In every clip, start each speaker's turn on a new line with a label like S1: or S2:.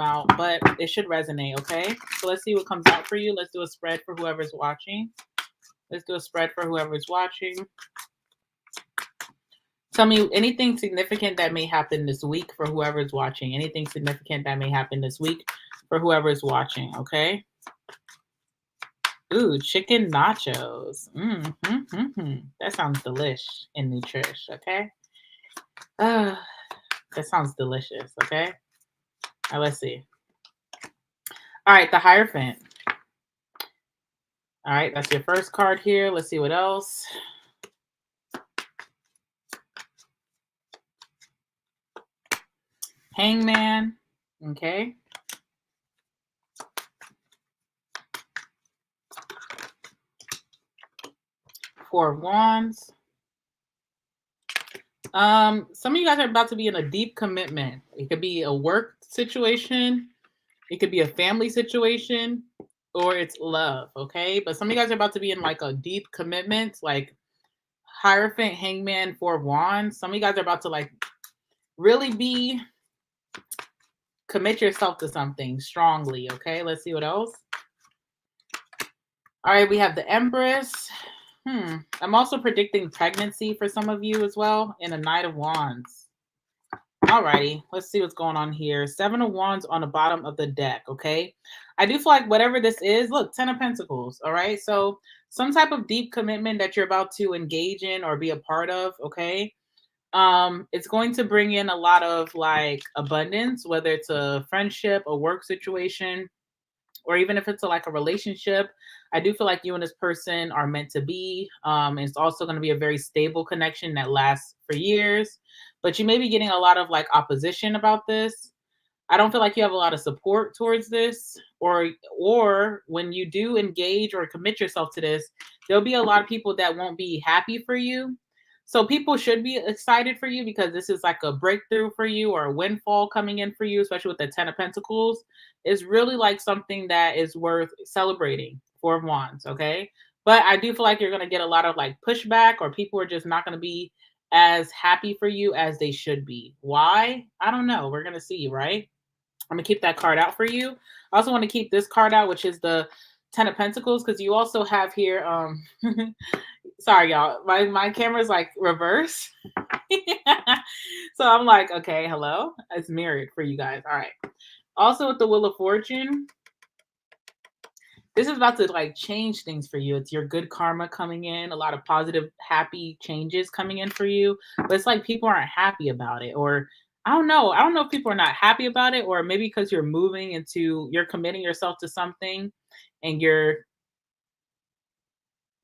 S1: out, but it should resonate, okay? So let's see what comes out for you. Let's do a spread for whoever's watching. Let's do a spread for whoever's watching. Tell me anything significant that may happen this week for whoever's watching. Anything significant that may happen this week for whoever's watching, okay? Ooh, chicken nachos. That sounds delish and nutrish, okay? That sounds delicious, okay? All right, let's see. All right, the Hierophant. All right, that's your first card here. Let's see what else. Hangman. Okay. Four of Wands. Some of you guys are about to be in a deep commitment. It could be a work situation, it could be a family situation, or it's love, okay? But some of you guys are about to be in like a deep commitment, like Hierophant, Hangman, Four of Wands. Some of you guys are about to like really commit yourself to something strongly, okay? Let's see what else. All right, we have the Empress. I'm also predicting pregnancy for some of you as well, and a Knight of Wands. Alrighty, let's see what's going on here. Seven of Wands on the bottom of the deck, okay? I do feel like whatever this is, look, Ten of Pentacles, all right? So some type of deep commitment that you're about to engage in or be a part of, okay? It's going to bring in a lot of like abundance, whether it's a friendship, a work situation, or even if it's like a relationship. I do feel like you and this person are meant to be. It's also going to be a very stable connection that lasts for years, but you may be getting a lot of like opposition about this. I don't feel like you have a lot of support towards this, or when you do engage or commit yourself to this, there'll be a lot of people that won't be happy for you. So people should be excited for you because this is like a breakthrough for you or a windfall coming in for you, especially with the Ten of Pentacles. It's really like something that is worth celebrating. Four of Wands, okay? But I do feel like you're going to get a lot of like pushback, or people are just not going to be as happy for you as they should be. Why? I don't know. We're going to see, right? I'm going to keep that card out for you. I also want to keep this card out, which is the Ten of Pentacles, because you also have here, sorry, y'all. My camera's like reverse. So I'm like, okay, hello. It's mirrored for you guys. All right. Also with the Wheel of Fortune, this is about to like change things for you. It's your good karma coming in, a lot of positive, happy changes coming in for you. But it's like people aren't happy about it, or I don't know. I don't know if people are not happy about it, or maybe because you're you're committing yourself to something, and you're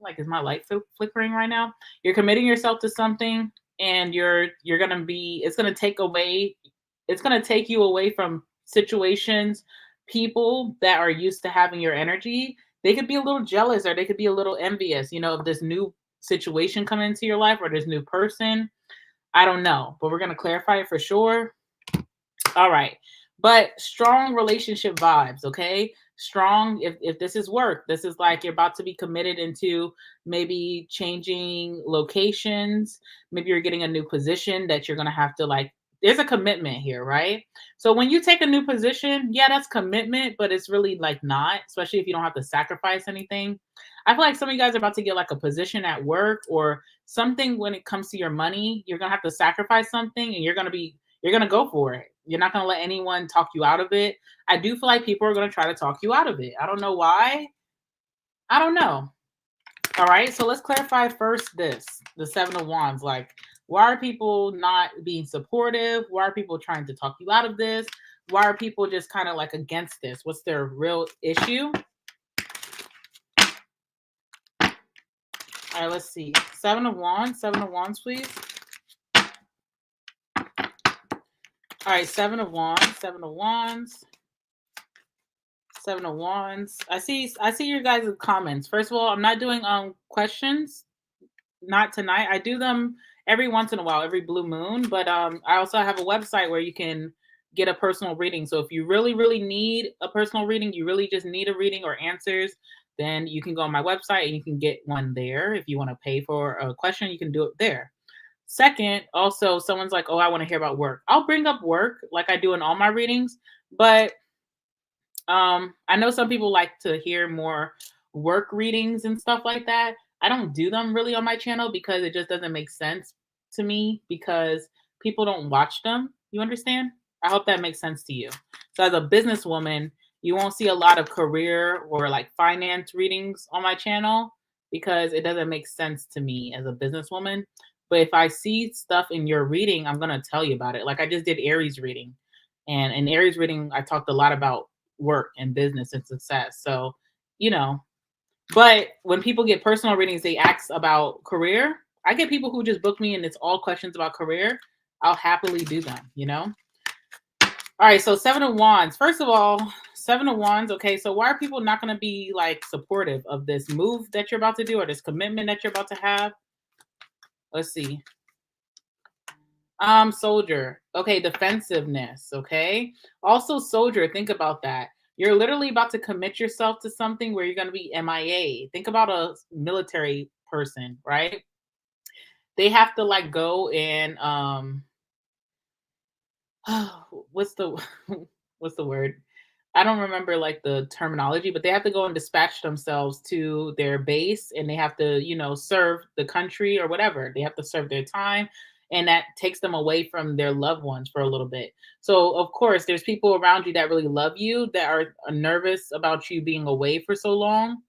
S1: like, is my light flickering right now? You're committing yourself to something, and you're gonna be. It's gonna take away. It's gonna take you away from situations, people that are used to having your energy. They could be a little jealous, or they could be a little envious, of this new situation coming into your life or this new person. I don't know, but we're going to clarify it for sure. All right. But strong relationship vibes, okay? Strong, if this is work, this is like you're about to be committed into maybe changing locations. Maybe you're getting a new position that you're going to have to like, there's a commitment here, right? So when you take a new position, yeah, that's commitment, but it's really like not, especially if you don't have to sacrifice anything. I feel like some of you guys are about to get like a position at work or something. When it comes to your money, you're going to have to sacrifice something, and you're going to go for it. You're not going to let anyone talk you out of it. I do feel like people are going to try to talk you out of it. I don't know why. I don't know. All right. So let's clarify first the Seven of Wands. Like, why are people not being supportive? Why are people trying to talk you out of this? Why are people just kind of like against this? What's their real issue? All right, let's see. Seven of Wands, please. All right, Seven of Wands. I see your guys' comments. First of all, I'm not doing questions, not tonight. I do them every once in a while, every blue moon. But I also have a website where you can get a personal reading. So if you really need a personal reading, you really just need a reading or answers, then you can go on my website and you can get one there. If you want to pay for a question, you can do it there. Second, also, someone's like, oh, I want to hear about work. I'll bring up work like I do in all my readings, but I know some people like to hear more work readings and stuff like that. I don't do them really on my channel because it just doesn't make sense to me because people don't watch them. You understand? I hope that makes sense to you. So as a businesswoman, you won't see a lot of career or like finance readings on my channel because it doesn't make sense to me as a businesswoman. But if I see stuff in your reading, I'm gonna tell you about it. Like I just did Aries reading. And in Aries reading, I talked a lot about work and business and success. So, you know, but when people get personal readings, they ask about career. I get people who just book me and it's all questions about career. I'll happily do them, you know? All right, so 7 of Wands. First of all, 7 of Wands. Okay, so why are people not going to be like supportive of this move that you're about to do or this commitment that you're about to have? Let's see. Soldier. Okay, defensiveness. Okay. Also, soldier, think about that. You're literally about to commit yourself to something where you're going to be MIA. Think about a military person, right? They have to like go and what's the what's the word? I don't remember like the terminology, but they have to go and dispatch themselves to their base and they have to, serve the country or whatever. They have to serve their time and that takes them away from their loved ones for a little bit. So, of course, there's people around you that really love you that are nervous about you being away for so long.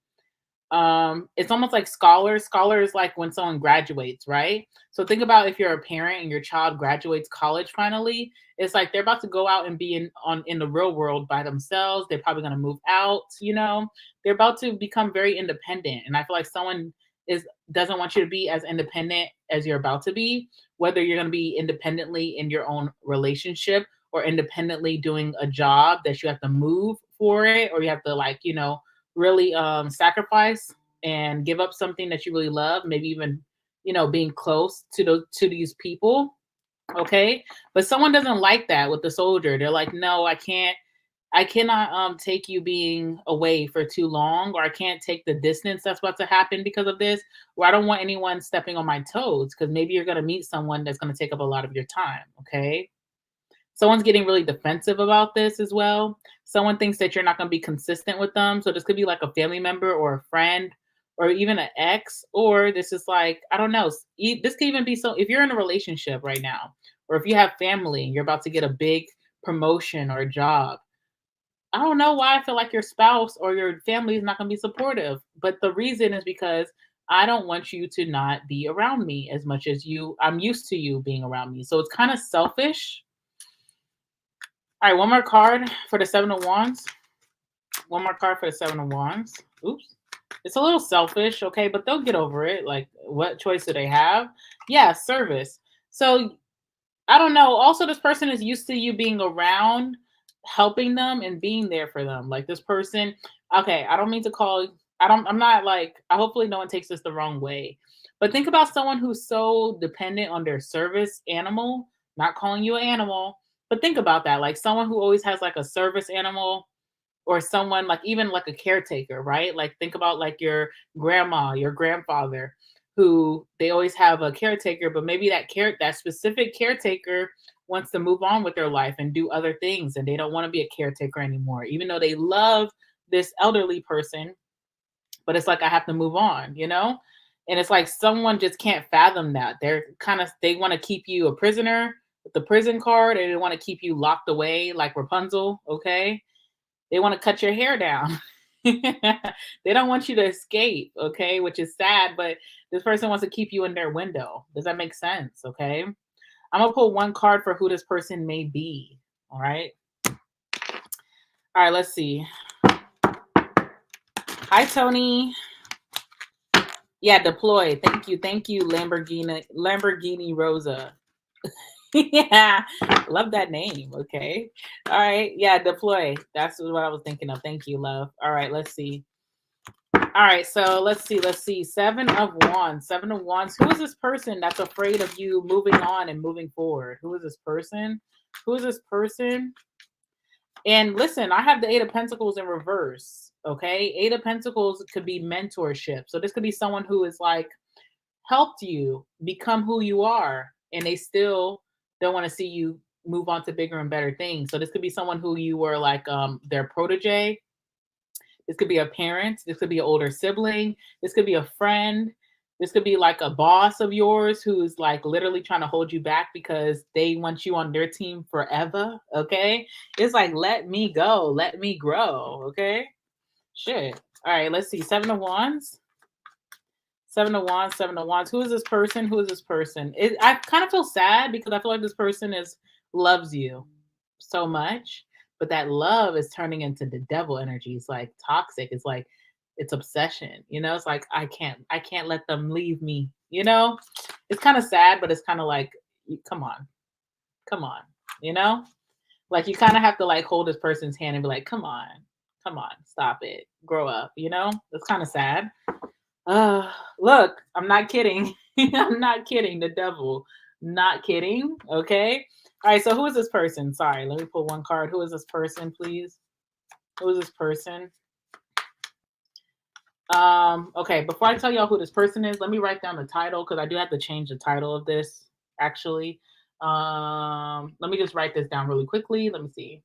S1: It's almost like scholars like when someone graduates, right? So think about if you're a parent and your child graduates college finally, it's like they're about to go out and be in the real world by themselves. They're probably going to move out, they're about to become very independent, and I feel like someone is doesn't want you to be as independent as you're about to be, whether you're going to be independently in your own relationship or independently doing a job that you have to move for it, or you have to like really sacrifice and give up something that you really love, maybe even being close to these people. Okay, but someone doesn't like that with the soldier. They're like, no, I cannot take you being away for too long, or I can't take the distance that's about to happen because of this, or I don't want anyone stepping on my toes because maybe you're going to meet someone that's going to take up a lot of your time. Okay, someone's getting really defensive about this as well. Someone thinks that you're not going to be consistent with them. So this could be like a family member or a friend or even an ex, or this is like, I don't know. This could even be so if you're in a relationship right now, or if you have family and you're about to get a big promotion or a job. I don't know why I feel like your spouse or your family is not going to be supportive. But the reason is because I don't want you to not be around me as much as I'm used to you being around me. So it's kind of selfish. All right, one more card for the 7 of Wands. One more card for the 7 of Wands. Oops. It's a little selfish, okay, but they'll get over it. Like, what choice do they have? Yeah, service. So, I don't know. Also, this person is used to you being around, helping them, and being there for them. Like, this person, okay, I don't mean to call, I'm not like, I hopefully no one takes this the wrong way. But think about someone who's so dependent on their service animal, not calling you an animal, but think about that. Like, someone who always has like a service animal or someone like even like a caretaker, right? Like think about like your grandma, your grandfather, who they always have a caretaker, but maybe that specific caretaker wants to move on with their life and do other things and they don't want to be a caretaker anymore, even though they love this elderly person, but it's like I have to move on, you know? And it's like someone just can't fathom that. They want to keep you a prisoner with the prison card and they want to keep you locked away like Rapunzel, okay? They want to cut your hair down. They don't want you to escape, okay? Which is sad, but this person wants to keep you in their window. Does that make sense? Okay. I'm gonna pull one card for who this person may be. All right. All right, let's see. Hi, Tony. Yeah, deploy. Thank you. Thank you, Lamborghini Rosa. Yeah, love that name. Okay. All right. Yeah, deploy. That's what I was thinking of. Thank you, love. All right, let's see. All right, so let's see. Let's see. 7 of Wands. 7 of Wands. Who is this person that's afraid of you moving on and moving forward? Who is this person? Who is this person? And listen, I have the 8 of Pentacles in reverse. Okay. 8 of Pentacles could be mentorship. So this could be someone who is like helped you become who you are, and they still don't want to see you move on to bigger and better things. So this could be someone who you were like their protege. This could be a parent. This could be an older sibling. This could be a friend. This could be like a boss of yours who's like literally trying to hold you back because they want you on their team forever. Okay. It's like, let me go. Let me grow. Okay. Shit. All right. Let's see. 7 of Wands. 7 of Wands. 7 of Wands. Who is this person? Who is this person? I kind of feel sad because I feel like this person loves you so much, but that love is turning into the devil energy. It's like toxic. It's like it's obsession. It's like I can't let them leave me. It's kind of sad, but it's kind of like, come on, come on. You know, like you kind of have to like hold this person's hand and be like, come on, stop it, grow up. It's kind of sad. Look, I'm not kidding. I'm not kidding. The devil, not kidding. Okay. All right. So who is this person? Sorry, let me pull one card. Who is this person, please? Who is this person? Okay, before I tell y'all who this person is, let me write down the title because I do have to change the title of this actually. Let me just write this down really quickly. Let me see.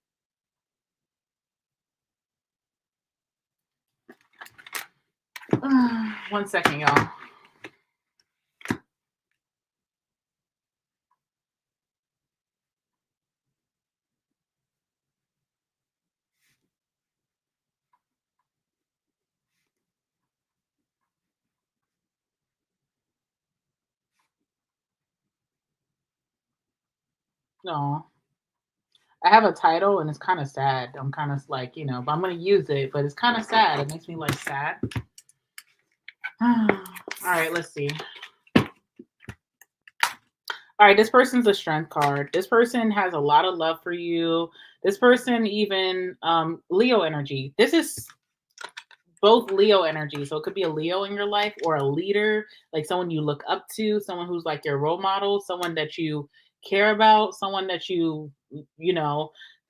S1: One second, y'all. No, I have a title and it's kind of sad. I'm kind of like, but I'm gonna use it, but it's kind of sad. It makes me like sad. All right, let's see. All right, this person's a strength card. This person has a lot of love for you. This person even Leo energy. This is both Leo energy. So it could be a Leo in your life or a leader, like someone you look up to, someone who's like your role model, someone that you care about, someone that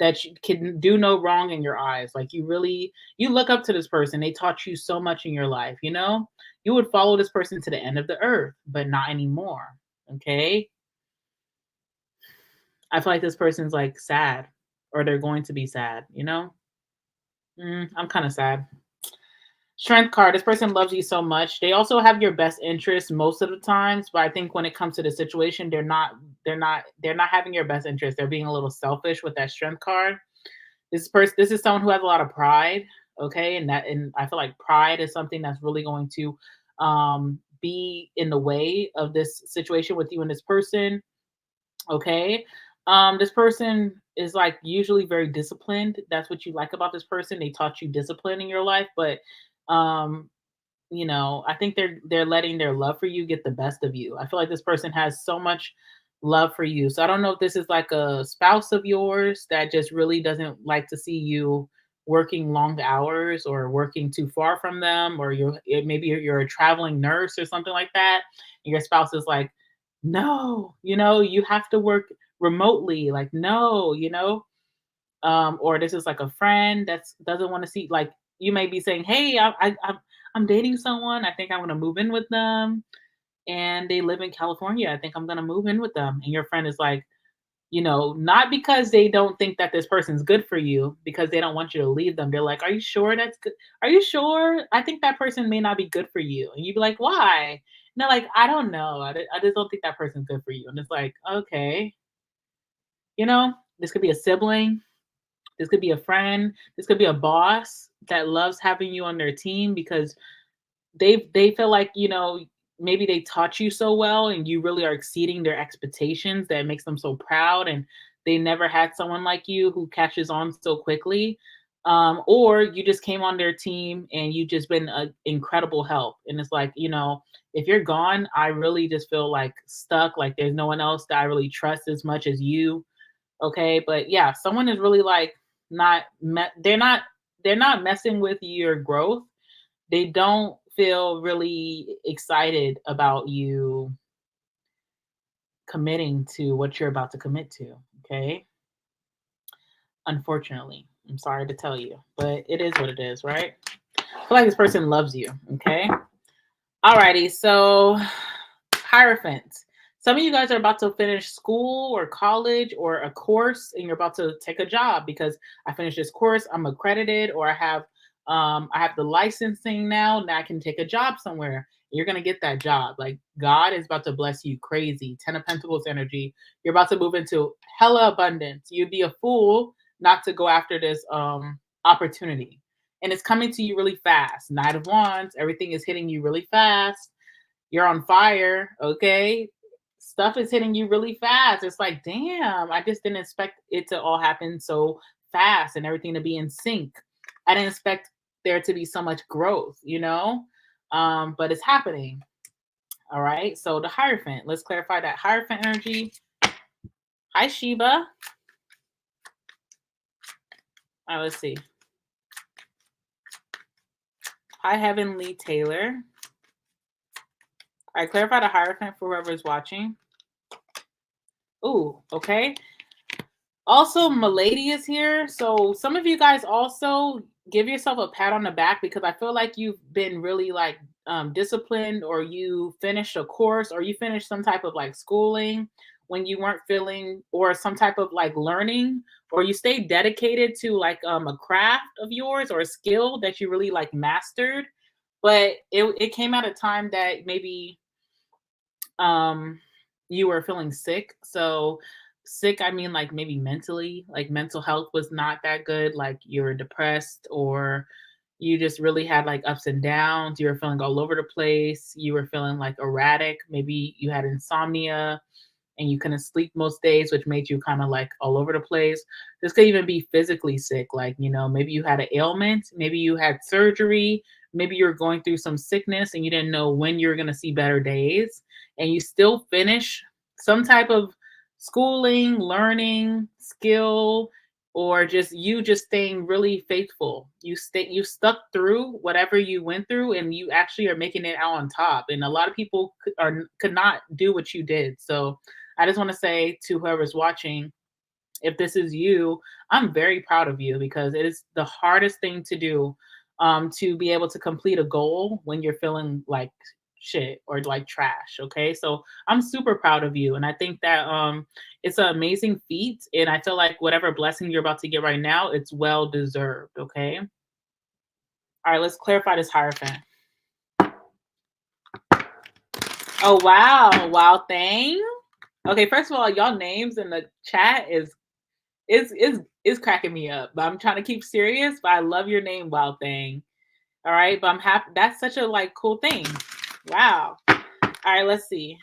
S1: that you can do no wrong in your eyes. Like you look up to this person. They taught you so much in your life, You would follow this person to the end of the earth, but not anymore. Okay? I feel like this person's like sad or they're going to be sad, I'm kind of sad. Strength card. This person loves you so much. They also have your best interest most of the times, but I think when it comes to the situation, they're not having your best interest. They're being a little selfish with that strength card. This is someone who has a lot of pride, okay? And I feel like pride is something that's really going to be in the way of this situation with you and this person, okay? This person is like usually very disciplined. That's what you like about this person. They taught you discipline in your life, but um I think they're letting their love for you get the best of you. I feel like this person has so much love for you. So I don't know if this is like a spouse of yours that just really doesn't like to see you working long hours or working too far from them, or maybe you're a traveling nurse or something like that. And your spouse is like, no, you have to work remotely. Like, no, or this is like a friend that doesn't want to see, like you may be saying, hey, I'm dating someone. I think I'm gonna move in with them, and they live in California. I think I'm gonna move in with them. And your friend is like, not because they don't think that this person's good for you, because they don't want you to leave them. They're like, are you sure that's good? Are you sure? I think that person may not be good for you. And you'd be like, why? And they're like, I don't know. I just don't think that person's good for you. And it's like, okay, this could be a sibling. This could be a friend. This could be a boss that loves having you on their team because they feel like, maybe they taught you so well and you really are exceeding their expectations that makes them so proud, and they never had someone like you who catches on so quickly. Or you just came on their team and you just been an incredible help. And it's like, if you're gone, I really just feel like stuck, like there's no one else that I really trust as much as you. Okay. But yeah, someone is really like they're not messing with your growth. They don't feel really excited about you committing to what you're about to commit to. Okay. Unfortunately, I'm sorry to tell you, but it is what it is, right? I feel like this person loves you. Okay. Alrighty. So, Hierophant. Some of you guys are about to finish school or college or a course, and you're about to take a job because I finished this course, I'm accredited, or I have the licensing now. Now I can take a job somewhere. You're gonna get that job. Like God is about to bless you crazy. Ten of Pentacles energy. You're about to move into hella abundance. You'd be a fool not to go after this opportunity. And it's coming to you really fast. Knight of Wands, everything is hitting you really fast. You're on fire, okay? Stuff is hitting you really fast. It's like, damn, I just didn't expect it to all happen so fast and everything to be in sync. I didn't expect there to be so much growth, but it's happening. All right. So the Hierophant, let's clarify that Hierophant energy. Hi, Sheba. All right, let's see. Hi, Heavenly Taylor. All right, clarify the Hierophant for whoever's watching. Ooh, okay. Also, Milady is here. So some of you guys also give yourself a pat on the back because I feel like you've been really like disciplined, or you finished a course, or you finished some type of like schooling when you weren't feeling, or some type of like learning, or you stayed dedicated to like a craft of yours or a skill that you really like mastered. But it came at a time that maybe you were feeling sick. So sick, I mean like maybe mentally, like mental health was not that good, like you were depressed, or you just really had like ups and downs, you were feeling all over the place, you were feeling like erratic, maybe you had insomnia and you couldn't sleep most days, which made you kind of like all over the place. This could even be physically sick, like, maybe you had an ailment, maybe you had surgery, maybe you're going through some sickness and you didn't know when you're going to see better days, and you still finish some type of schooling, learning, skill, or just staying really faithful. You stuck through whatever you went through, and you actually are making it out on top. And a lot of people could not do what you did. So I just want to say to whoever's watching, if this is you, I'm very proud of you, because it is the hardest thing to do, to be able to complete a goal when you're feeling like shit or like trash. Okay. So I'm super proud of you. And I think that it's an amazing feat. And I feel like whatever blessing you're about to get right now, it's well deserved. Okay. All right, let's clarify this Hierophant. Oh wow. Wow thing. Okay, first of all, y'all names in the chat is cracking me up. But I'm trying to keep serious. But I love your name, Wild Thing. All right, but I'm happy. That's such a like cool thing. Wow. All right, let's see.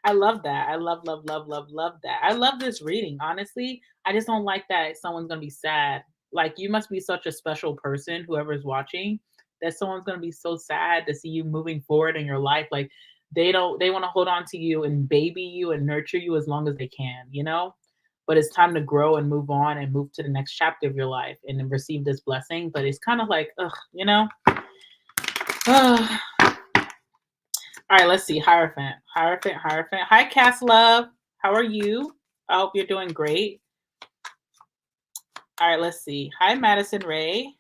S1: I love that. I love that. I love this reading. Honestly, I just don't like that someone's gonna be sad. Like you must be such a special person, whoever's watching, that someone's gonna be so sad to see you moving forward in your life. Like they want to hold on to you and baby you and nurture you as long as they can. But it's time to grow and move on and move to the next chapter of your life and then receive this blessing. But it's kind of like, ugh. All right, let's see. Hierophant. Hi, Cass Love. How are you? I hope you're doing great. All right, let's see. Hi, Madison Ray.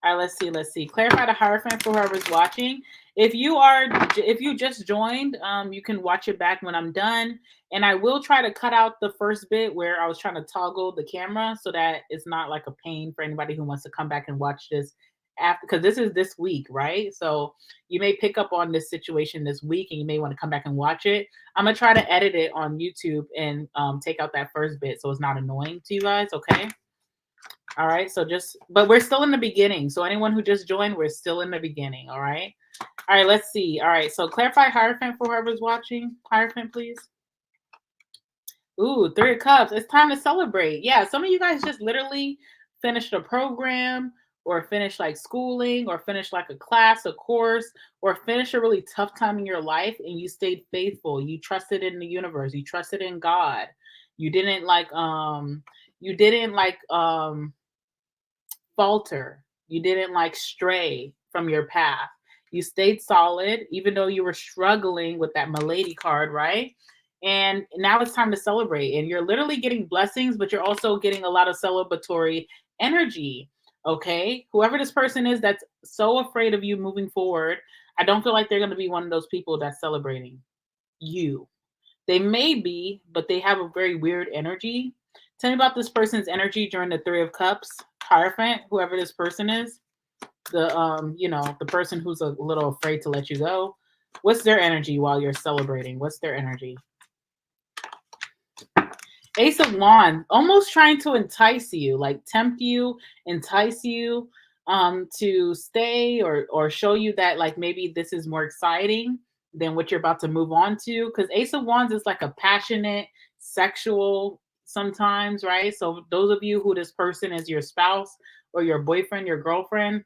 S1: All right, let's see. Clarify the Hierophant for whoever's watching. If you just joined, you can watch it back when I'm done. And I will try to cut out the first bit where I was trying to toggle the camera so that it's not like a pain for anybody who wants to come back and watch this after, because this is this week, right? So you may pick up on this situation this week and you may want to come back and watch it. I'm gonna try to edit it on YouTube and take out that first bit so it's not annoying to you guys, okay? All right, but we're still in the beginning. So anyone who just joined, we're still in the beginning, all right? All right, let's see. All right, so clarify Hierophant for whoever's watching. Hierophant, please. Ooh, 3 of Cups. It's time to celebrate. Yeah, some of you guys just literally finished a program, or finished like schooling, or finished like a class, a course, or finished a really tough time in your life, and you stayed faithful. You trusted in the universe. You trusted in God. You didn't falter. You didn't like stray from your path. You stayed solid, even though you were struggling with that Milady card, right? And now it's time to celebrate. And you're literally getting blessings, but you're also getting a lot of celebratory energy. Okay. Whoever this person is that's so afraid of you moving forward, I don't feel like they're going to be one of those people that's celebrating. you. They may be, but they have a very weird energy. Tell me about this person's energy during the Three of Cups, Hierophant, whoever this person is. The person who's a little afraid to let you go. What's their energy while you're celebrating? What's their energy? Ace of Wands, almost trying to entice you, like tempt you, entice you to stay, or show you that like maybe this is more exciting than what you're about to move on to. Because Ace of Wands is like a passionate, sexual sometimes, right? So those of you who this person is your spouse or your boyfriend, your girlfriend,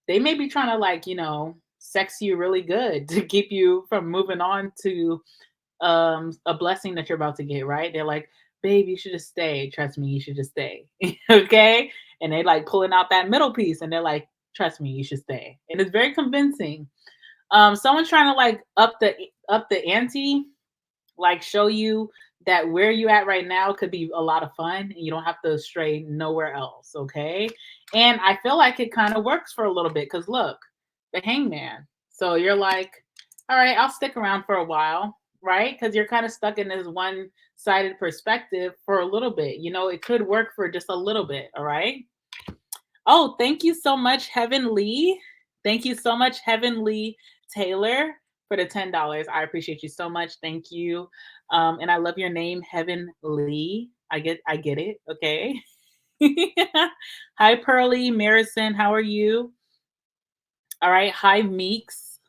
S1: they may be trying to like, sex you really good to keep you from moving on to a blessing that you're about to get, right? They're like, babe, you should just stay. Trust me, you should just stay. Okay. And they like pulling out that middle piece and they're like, trust me, you should stay. And it's very convincing. Someone's trying to like up the ante, like show you that where you at right now could be a lot of fun and you don't have to stray nowhere else. Okay. And I feel like it kind of works for a little bit because look, the hangman. So you're like, all right, I'll stick around for a while, right? Because you're kind of stuck in this one sided perspective for a little bit. It could work for just a little bit. All right. Oh, thank you so much, Heaven Lee. Thank you so much, Heaven Lee Taylor, for the $10. I appreciate you so much. Thank you. And I love your name, Heaven Lee. I get it. Okay. Hi, Pearly Marison. How are you? All right. Hi, Meeks.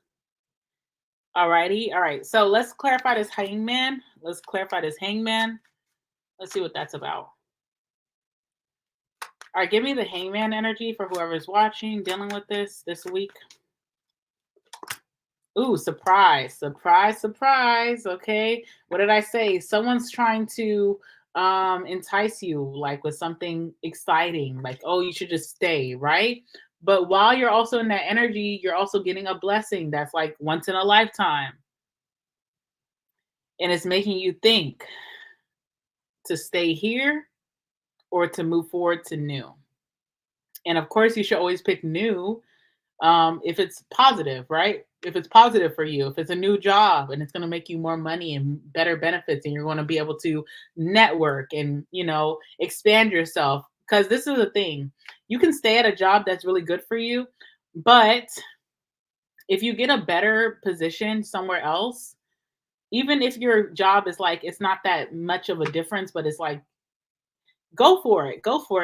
S1: All righty. All right. So let's clarify this hangman. Let's clarify this hangman. Let's see what that's about. All right. Give me the hangman energy for whoever's watching, dealing with this week. Ooh, surprise, surprise, surprise. Okay. What did I say? Someone's trying to entice you like with something exciting, like, oh, you should just stay, right? But while you're also in that energy, you're also getting a blessing that's like once in a lifetime. And it's making you think to stay here or to move forward to new. And of course, you should always pick new if it's positive, right? If it's positive for you, if it's a new job and it's going to make you more money and better benefits, and you're going to be able to network and, expand yourself. Because this is the thing, you can stay at a job that's really good for you, but if you get a better position somewhere else, even if your job is like, it's not that much of a difference, but it's like, go for it,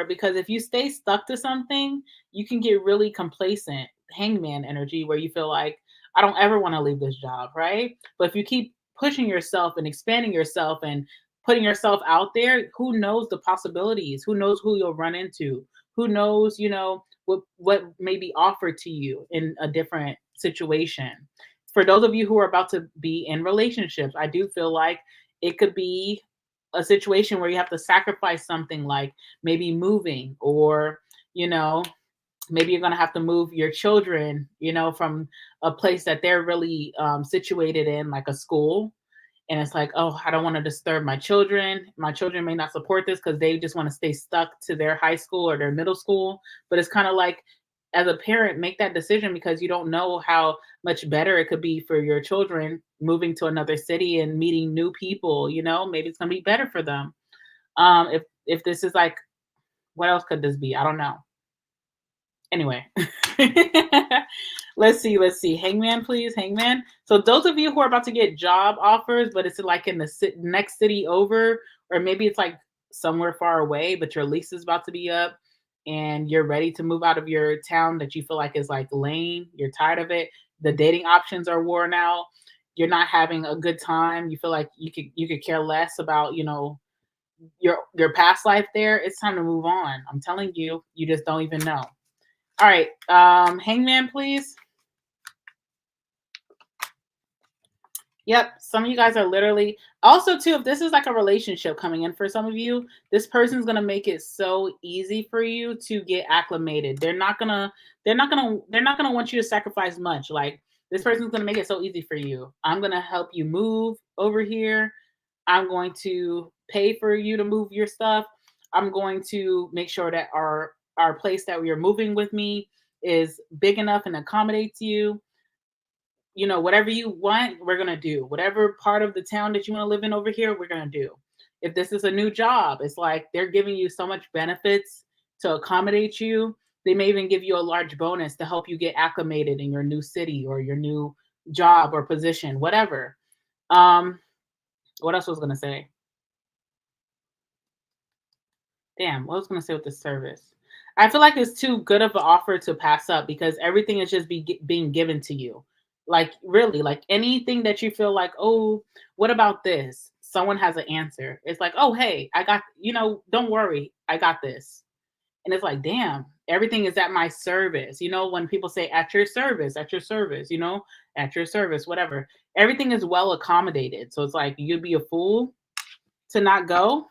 S1: because if you stay stuck to something, you can get really complacent, hangman energy, where you feel like, I don't ever want to leave this job, right? But if you keep pushing yourself and expanding yourself and putting yourself out there, who knows the possibilities, who knows who you'll run into, who knows, what may be offered to you in a different situation. For those of you who are about to be in relationships, I do feel like it could be a situation where you have to sacrifice something, like maybe moving, or you know maybe you're going to have to move your children, from a place that they're really situated in, like a school. And it's like, oh, I don't want to disturb my children. My children may not support this because they just want to stay stuck to their high school or their middle school. But it's kind of like, as a parent, make that decision, because you don't know how much better it could be for your children moving to another city and meeting new people. Maybe it's going to be better for them. If this is like, what else could this be? I don't know. Anyway. Let's see. Hangman, please. Hangman. So those of you who are about to get job offers, but it's like in the next city over, or maybe it's like somewhere far away, but your lease is about to be up and you're ready to move out of your town that you feel like is like lame. You're tired of it. The dating options are worn out. You're not having a good time. You feel like you could care less about, your past life there. It's time to move on. I'm telling you, you just don't even know. All right. Hangman, please. Yep. Some of you guys are literally also too, if this is like a relationship coming in for some of you, this person's gonna make it so easy for you to get acclimated. They're not gonna want you to sacrifice much. Like, this person's gonna make it so easy for you. I'm gonna help you move over here. I'm going to pay for you to move your stuff. I'm going to make sure that our place that we are moving with me is big enough and accommodates you. whatever you want, we're going to do. Whatever part of the town that you want to live in over here, we're going to do. If this is a new job, it's like they're giving you so much benefits to accommodate you. They may even give you a large bonus to help you get acclimated in your new city or your new job or position, whatever. Um, what else was I going to say? Damn, what was I gonna say with the service? I feel like it's too good of an offer to pass up because everything is just being given to you. Like really, like anything that you feel like, oh, what about this? Someone has an answer. It's like, oh, hey, I got, don't worry, I got this. And it's like, damn, everything is at my service. When people say at your service, at your service, whatever. Everything is well accommodated. So it's like you'd be a fool to not go,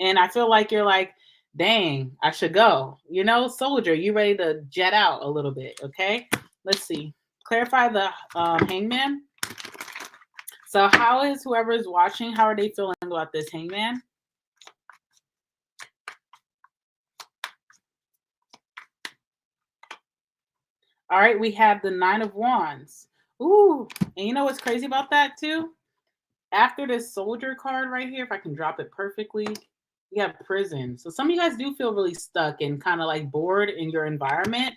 S1: and I feel like you're like, dang, I should go. Soldier, you ready to jet out a little bit, okay? Let's see. Clarify the hangman. So how is whoever is watching, how are they feeling about this hangman? All right, we have the 9 of Wands. Ooh, and you know what's crazy about that too? After this soldier card right here, if I can drop it perfectly, you have prison. So some of you guys do feel really stuck and kind of like bored in your environment.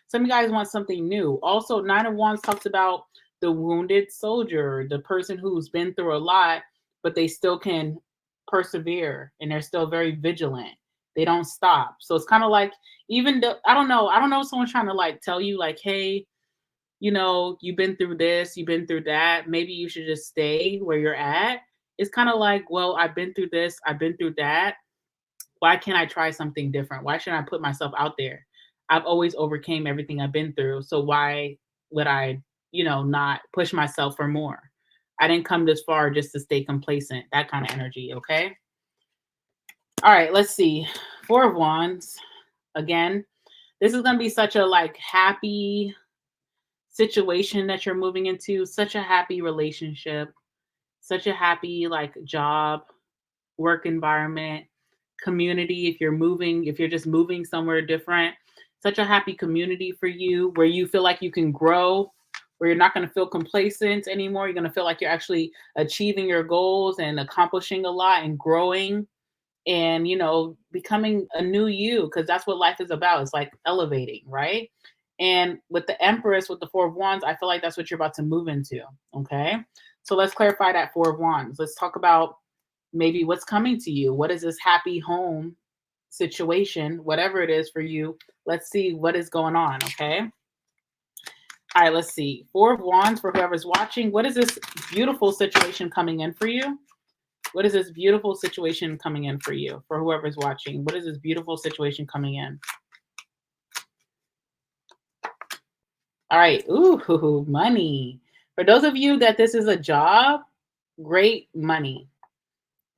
S1: Some of you guys want something new. Also, 9 of Wands talks about the wounded soldier, the person who's been through a lot, but they still can persevere and they're still very vigilant. They don't stop. So it's kind of like, even though I don't know if someone's trying to like tell you like, hey, you've been through this, you've been through that. Maybe you should just stay where you're at. It's kind of like, well, I've been through this, I've been through that. Why can't I try something different? Why shouldn't I put myself out there? I've always overcame everything I've been through. So why would I, not push myself for more? I didn't come this far just to stay complacent. That kind of energy, okay? All right, let's see. 4 of Wands. Again, this is going to be such a like happy situation that you're moving into, such a happy relationship, such a happy like job, work environment, community. If you're just moving somewhere different, such a happy community for you where you feel like you can grow, where you're not going to feel complacent anymore. You're going to feel like you're actually achieving your goals and accomplishing a lot and growing and becoming a new you, because that's what life is about. It's like elevating, right? And with the Empress, with the 4 of Wands, I feel like that's what you're about to move into. Okay, so let's clarify that 4 of Wands. Let's talk about maybe what's coming to you. What is this happy home situation, whatever it is for you? Let's see what is going on. Okay, all right, let's see. 4 of Wands for whoever's watching. What is this beautiful situation coming in for you? What is this beautiful situation coming in for you? For whoever's watching, what is this beautiful situation coming in? All right. Ooh, money. For those of you that this is a job, great money.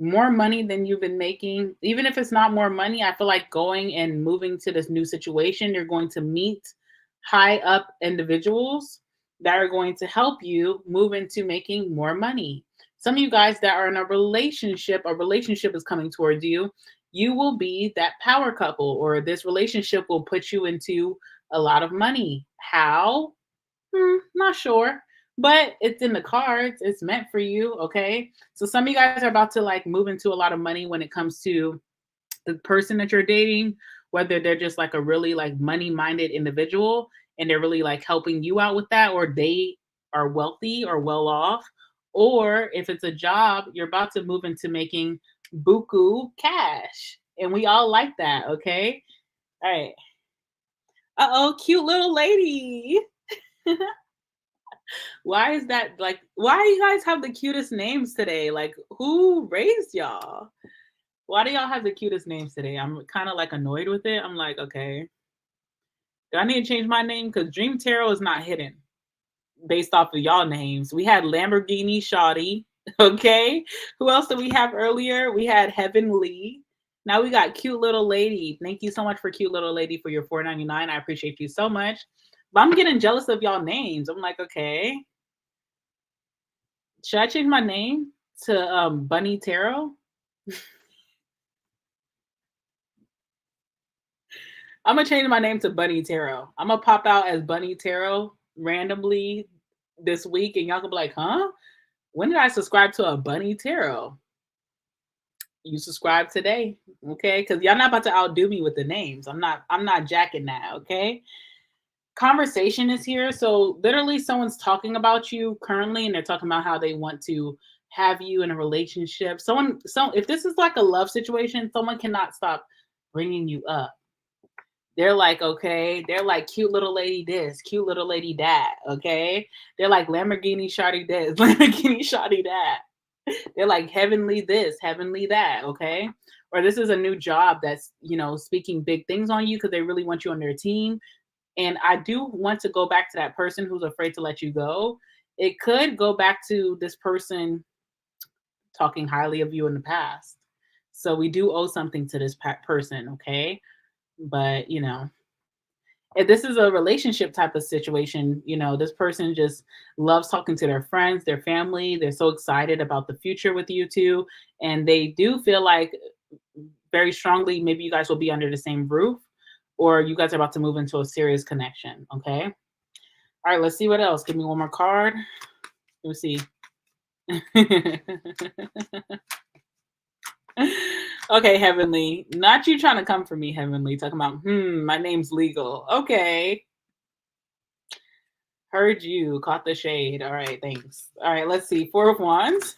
S1: More money than you've been making. Even if it's not more money, I feel like going and moving to this new situation, you're going to meet high up individuals that are going to help you move into making more money. Some of you guys that are in a relationship is coming towards you. You will be that power couple, or this relationship will put you into a lot of money. How? Not sure, but it's in the cards. It's meant for you. Okay. So some of you guys are about to like move into a lot of money when it comes to the person that you're dating, whether they're just like a really like money minded individual and they're really like helping you out with that, or they are wealthy or well off, or if it's a job, you're about to move into making buku cash. And we all like that. Okay. All right. Uh-oh, cute little lady. Why is that like, why you guys have the cutest names today? Like, who raised y'all? Why do y'all have the cutest names today? I'm kind of like annoyed with it. I'm like, okay, do I need to change my name? Because Dream Tarot is not hidden based off of y'all names. We had Lamborghini Shoddy. Okay. Who else did we have earlier? We had Heaven Lee. Now we got Cute Little Lady. Thank you so much for Cute Little Lady for your $4.99. I appreciate you so much. But I'm getting jealous of y'all names. I'm like, okay, should I change my name to Bunny Tarot? I'm gonna change my name to Bunny Tarot. I'm gonna pop out as Bunny Tarot randomly this week, and y'all gonna be like, huh? When did I subscribe to a bunny tarot? You subscribe today, okay? Because y'all not about to outdo me with the names. I'm not jacking that, okay? Conversation is here. So literally someone's talking about you currently, and they're talking about how they want to have you in a relationship. If this is like a love situation, someone cannot stop bringing you up. They're like, okay, they're like cute little lady this, cute little lady that, okay? They're like Lamborghini shawty this, Lamborghini shawty that. They're like heavenly this, heavenly that, okay? Or this is a new job that's, speaking big things on you because they really want you on their team. And I do want to go back to that person who's afraid to let you go. It could go back to this person talking highly of you in the past. So we do owe something to this person, okay? But, if this is a relationship type of situation, this person just loves talking to their friends, their family. They're so excited about the future with you two. And they do feel like very strongly, maybe you guys will be under the same roof, or you guys are about to move into a serious connection. Okay. All right. Let's see what else. Give me one more card. Let me see. Okay, Heavenly. Not you trying to come for me, Heavenly. Talking about, my name's legal. Okay. Heard you. Caught the shade. All right, thanks. All right, let's see. Four of Wands.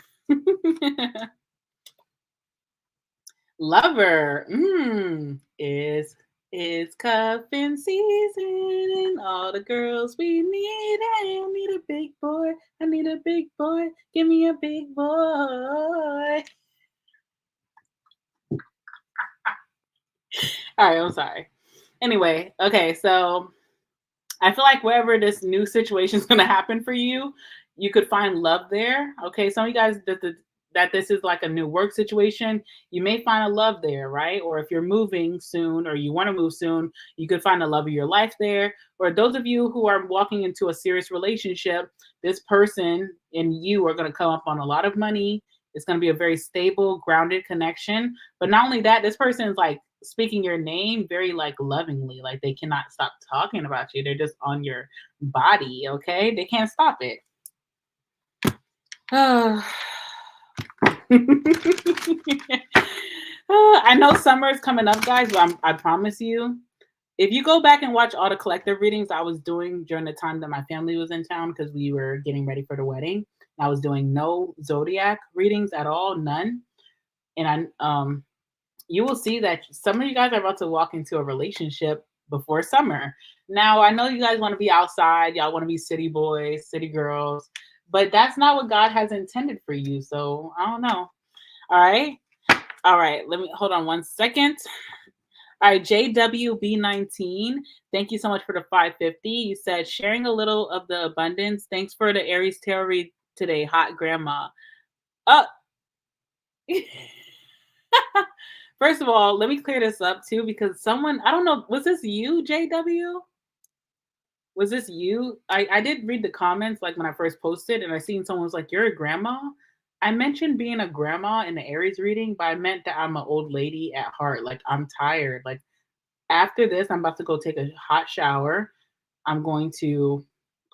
S1: Lover. It's cuffing season. All the girls we need. I need a big boy. I need a big boy. Give me a big boy. All right, I'm sorry. Anyway, okay, so I feel like wherever this new situation is going to happen for you, you could find love there. Okay, some of you guys that this is like a new work situation, you may find a love there, right? Or if you're moving soon or you want to move soon, you could find the love of your life there. Or those of you who are walking into a serious relationship, this person and you are going to come up on a lot of money. It's going to be a very stable, grounded connection. But not only that, this person is like speaking your name very like lovingly, like they cannot stop talking about you. They're just on your body, okay? They can't stop it. I know summer is coming up, guys, but I promise you, if you go back and watch all the collective readings I was doing during the time that my family was in town because we were getting ready for the wedding, I was doing no Zodiac readings at all, none. And you will see that some of you guys are about to walk into a relationship before summer. Now, I know you guys want to be outside. Y'all want to be city boys, city girls, but that's not what God has intended for you. So I don't know. All right. All right. Let me hold on one second. All right. JWB19. Thank you so much for the 550. You said sharing a little of the abundance. Thanks for the Aries tarot read today. Hot grandma. First of all, let me clear this up too, because someone, I don't know, was this you, JW? Was this you? I did read the comments like when I first posted, and I seen someone was like, "You're a grandma." I mentioned being a grandma in the Aries reading, but I meant that I'm an old lady at heart. Like I'm tired. Like after this, I'm about to go take a hot shower. I'm going to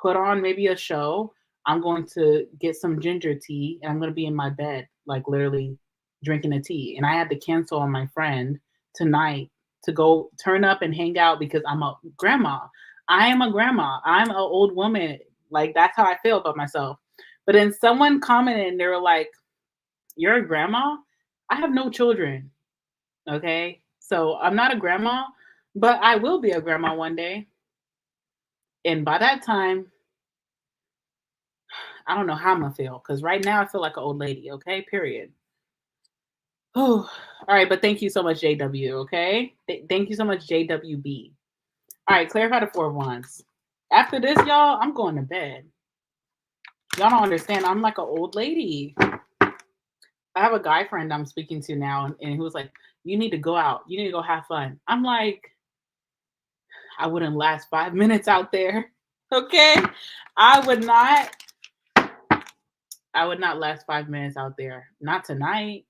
S1: put on maybe a show. I'm going to get some ginger tea, and I'm going to be in my bed, like literally drinking a tea. And I had to cancel on my friend tonight to go turn up and hang out because I'm a grandma. I am a grandma. I'm an old woman. Like that's how I feel about myself. But then someone commented and they were like, "You're a grandma?" I have no children. Okay. So I'm not a grandma, but I will be a grandma one day. And by that time, I don't know how I'm gonna feel because right now I feel like an old lady. Okay. Period. Oh, all right. But thank you so much, JW. Okay. Thank you so much, JWB. All right. Clarify the 4 of Wands. After this, y'all, I'm going to bed. Y'all don't understand. I'm like an old lady. I have a guy friend I'm speaking to now, and he was like, "You need to go out. You need to go have fun." I'm like, I wouldn't last 5 minutes out there. Okay. I would not last 5 minutes out there. Not tonight.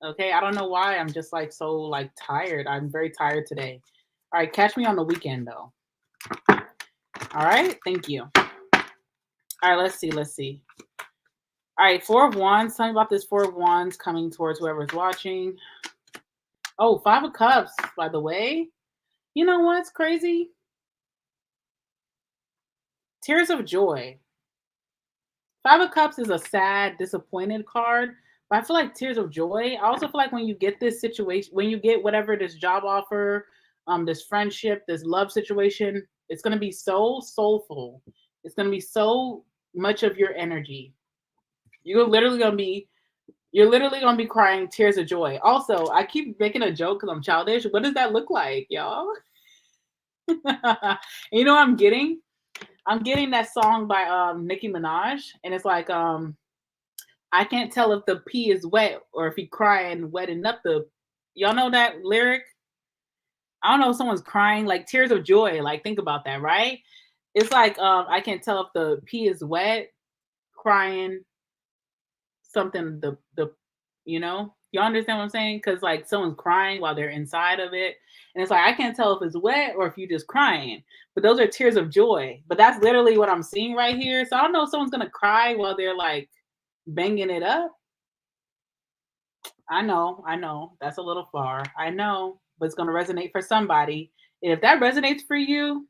S1: Okay. I don't know why. I'm just like so like tired. I'm very tired today. All right. Catch me on the weekend though. All right. Thank you. All right, let's see. All right, Four of Wands. Tell me about this Four of Wands coming towards whoever's watching. Oh, Five of Cups, by the way. You know what's crazy? Tears of Joy. Five of Cups is a sad, disappointed card, but I feel like Tears of Joy. I also feel like when you get this situation, when you get whatever this job offer, this friendship, this love situation, it's gonna be so soulful. It's gonna be so much of your energy. You're literally gonna be You're literally gonna be crying tears of joy. Also, I keep making a joke because I'm childish. What does that look like, y'all? You know what I'm getting? I'm getting that song by Nicki Minaj, and it's like I can't tell if the pee is wet or if he crying wetting up the. Y'all know that lyric? I don't know if someone's crying like tears of joy. Like think about that, right? It's like I can't tell if the pee is wet, crying something the y'all understand what I'm saying? Because like someone's crying while they're inside of it, and it's like I can't tell if it's wet or if you're just crying, but those are tears of joy. But that's literally what I'm seeing right here. So I don't know if someone's gonna cry while they're like banging it up. I know that's a little far, I know, but it's gonna resonate for somebody. And if that resonates for you,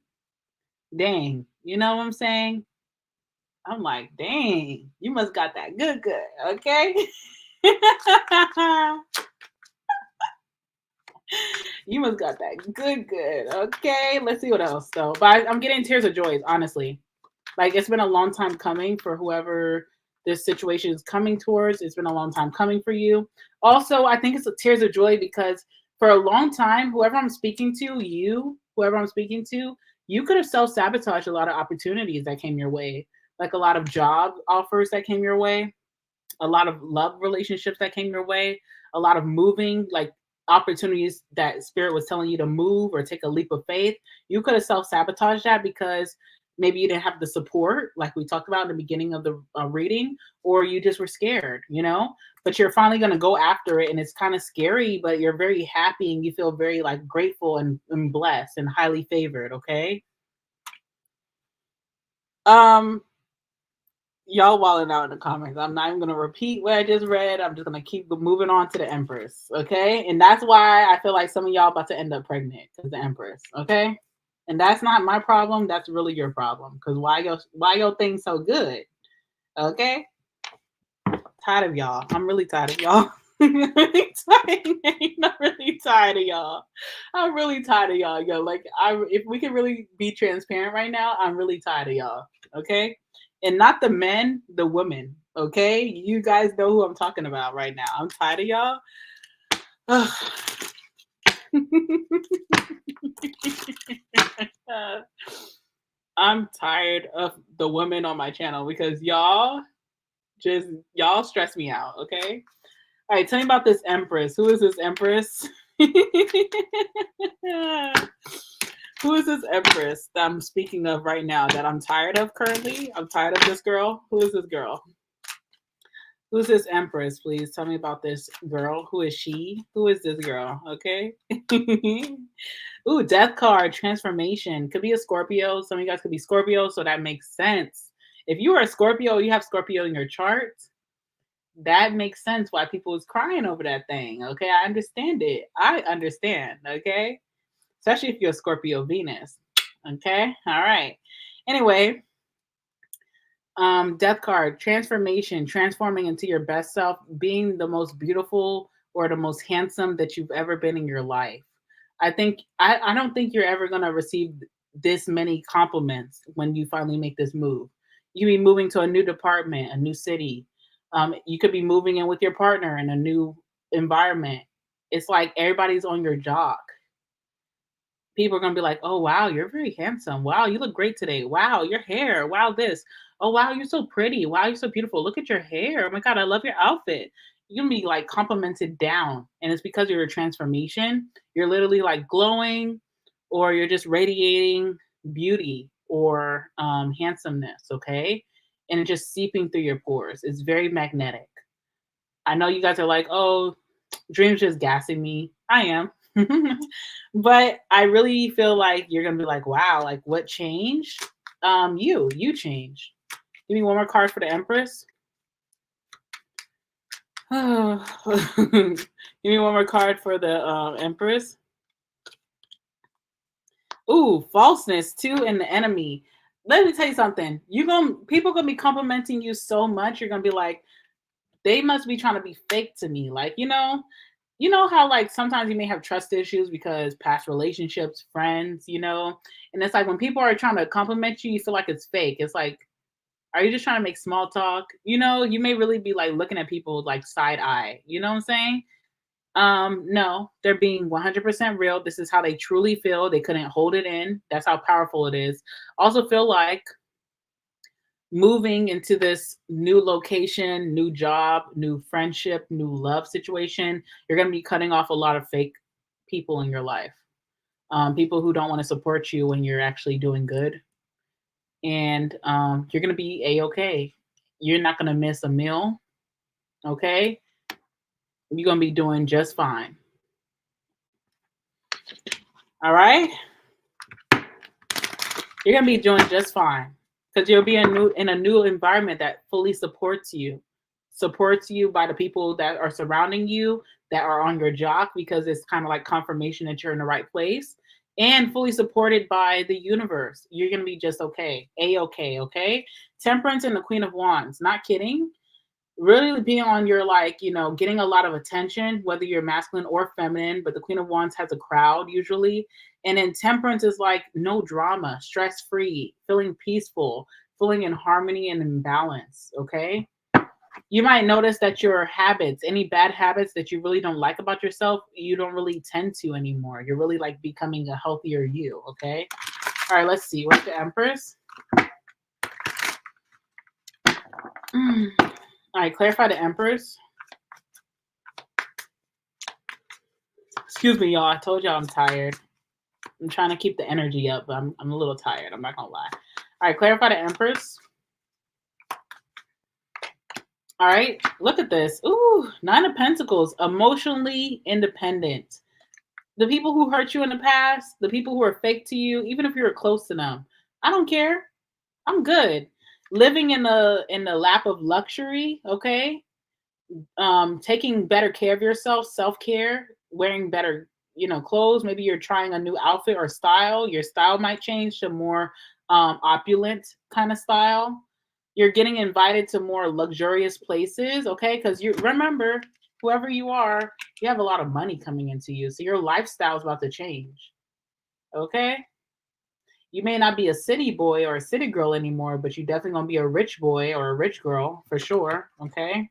S1: dang, you know what I'm saying? I'm like, dang, you must got that good, okay? You must got that good. Okay, let's see what else though. But I'm getting tears of joy, honestly. Like it's been a long time coming for whoever this situation is coming towards. It's been a long time coming for you. Also, I think it's a tears of joy because for a long time, whoever I'm speaking to, you could have self-sabotaged a lot of opportunities that came your way. Like a lot of job offers that came your way, a lot of love relationships that came your way, a lot of moving, like opportunities that spirit was telling you to move or take a leap of faith. You could have self-sabotaged that because maybe you didn't have the support like we talked about in the beginning of the reading, or you just were scared, but you're finally going to go after it, and it's kind of scary, but you're very happy and you feel very like grateful and blessed and highly favored. Okay. um Y'all walling out in the comments. I'm not even gonna repeat what I just read. I'm just gonna keep moving on to the Empress. Okay. And that's why I feel like some of y'all about to end up pregnant because the Empress. Okay. And that's not my problem. That's really your problem. Because why your thing so good? Okay. Tired of y'all. I'm really tired of y'all. I'm really tired of y'all. I'm really tired of y'all. Yo, like if we can really be transparent right now, I'm really tired of y'all. Okay. And not the men, the women. Okay. You guys know who I'm talking about right now. I'm tired of y'all. I'm tired of the women on my channel because y'all stress me out. Okay. All right, tell me about this Empress. Who is this Empress? Who is this Empress that I'm speaking of right now that I'm tired of currently? I'm tired of this girl. Who is this girl? Who's this Empress? Please tell me about this girl. Who is she? Who is this girl? Okay. Ooh, Death card, transformation. Could be a Scorpio. Some of you guys could be Scorpio, so that makes sense. If you are a Scorpio, you have Scorpio in your chart, that makes sense why people is crying over that thing. Okay, I understand it. I understand. Okay, especially if you're a Scorpio Venus. Okay, all right. Anyway, death card, transformation, transforming into your best self, being the most beautiful or the most handsome that you've ever been in your life. I don't think you're ever gonna receive this many compliments when you finally make this move. You be moving to a new department, a new city. You could be moving in with your partner in a new environment. It's like everybody's on your jock. People are gonna be like, "Oh wow, you're very handsome. Wow, you look great today. Wow, your hair. Wow, this. Oh wow, you're so pretty. Wow, you're so beautiful. Look at your hair. Oh my god, I love your outfit." You're gonna be like complimented down, and it's because of your transformation. You're literally like glowing, or you're just radiating beauty or handsomeness. Okay, and it's just seeping through your pores. It's very magnetic. I know you guys are like, "Oh, Dream's just gassing me." I am. But I really feel like you're gonna be like, wow, like what changed? You changed. Give me one more card for the Empress. Give me one more card for the Empress. Ooh, falseness, 2 and the enemy. Let me tell you something. People gonna be complimenting you so much, you're gonna be like, they must be trying to be fake to me. Like, you know how like sometimes you may have trust issues because past relationships, friends, and it's like when people are trying to compliment you, you feel like it's fake. It's like, are you just trying to make small talk? You may really be like looking at people like side eye. You know what I'm saying? No, they're being 100% real. This is how they truly feel. They couldn't hold it in. That's how powerful it is. Also feel like moving into this new location, new job, new friendship, new love situation, you're going to be cutting off a lot of fake people in your life. People who don't want to support you when you're actually doing good. And you're going to be A-okay. You're not going to miss a meal. Okay? You're going to be doing just fine. All right? You're going to be doing just fine because you'll be in a new environment that fully supports you by the people that are surrounding you, that are on your jock, because it's kind of like confirmation that you're in the right place, and fully supported by the universe. You're going to be just okay. A-okay, okay? Temperance and the Queen of Wands. Not kidding. Really being on your getting a lot of attention, whether you're masculine or feminine, but the Queen of Wands has a crowd usually. And then Temperance is like no drama, stress-free, feeling peaceful, feeling in harmony and in balance, okay? You might notice that your habits, any bad habits that you really don't like about yourself, you don't really tend to anymore. You're really like becoming a healthier you, okay? All right, let's see. What's the Empress? All right, clarify the Empress. Excuse me, y'all. I told y'all I'm tired. I'm trying to keep the energy up, but I'm a little tired. I'm not gonna lie. All right, clarify the Empress. All right, look at this. Ooh, 9 of Pentacles, emotionally independent. The people who hurt you in the past, the people who are fake to you, even if you're close to them, I don't care. I'm good. Living in the lap of luxury, okay? Taking better care of yourself, self-care, wearing better, clothes. Maybe you're trying a new outfit or style. Your style might change to more opulent kind of style. You're getting invited to more luxurious places, okay? Because you remember, whoever you are, you have a lot of money coming into you. So your lifestyle is about to change. Okay? You may not be a city boy or a city girl anymore, but you're definitely gonna be a rich boy or a rich girl for sure. Okay.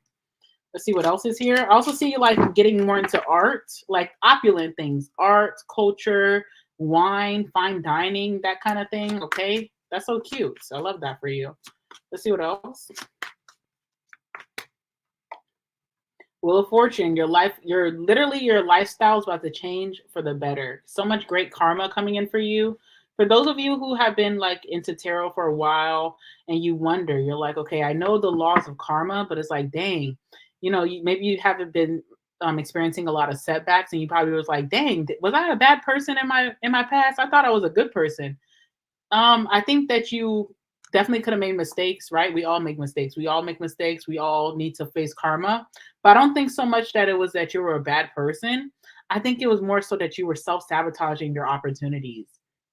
S1: Let's see what else is here. I also see you like getting more into art, like opulent things, art, culture, wine, fine dining, that kind of thing. Okay. That's so cute. So I love that for you. Let's see what else. Wheel of Fortune, your lifestyle is about to change for the better. So much great karma coming in for you. For those of you who have been like into tarot for a while and you wonder, you're like, okay, I know the laws of karma, but it's like, dang, maybe you haven't been experiencing a lot of setbacks, and you probably was like, dang, was I a bad person in my past? I thought I was a good person. I think that you definitely could have made mistakes, right? We all make mistakes. We all make mistakes. We all need to face karma. But I don't think so much that it was that you were a bad person. I think it was more so that you were self-sabotaging your opportunities.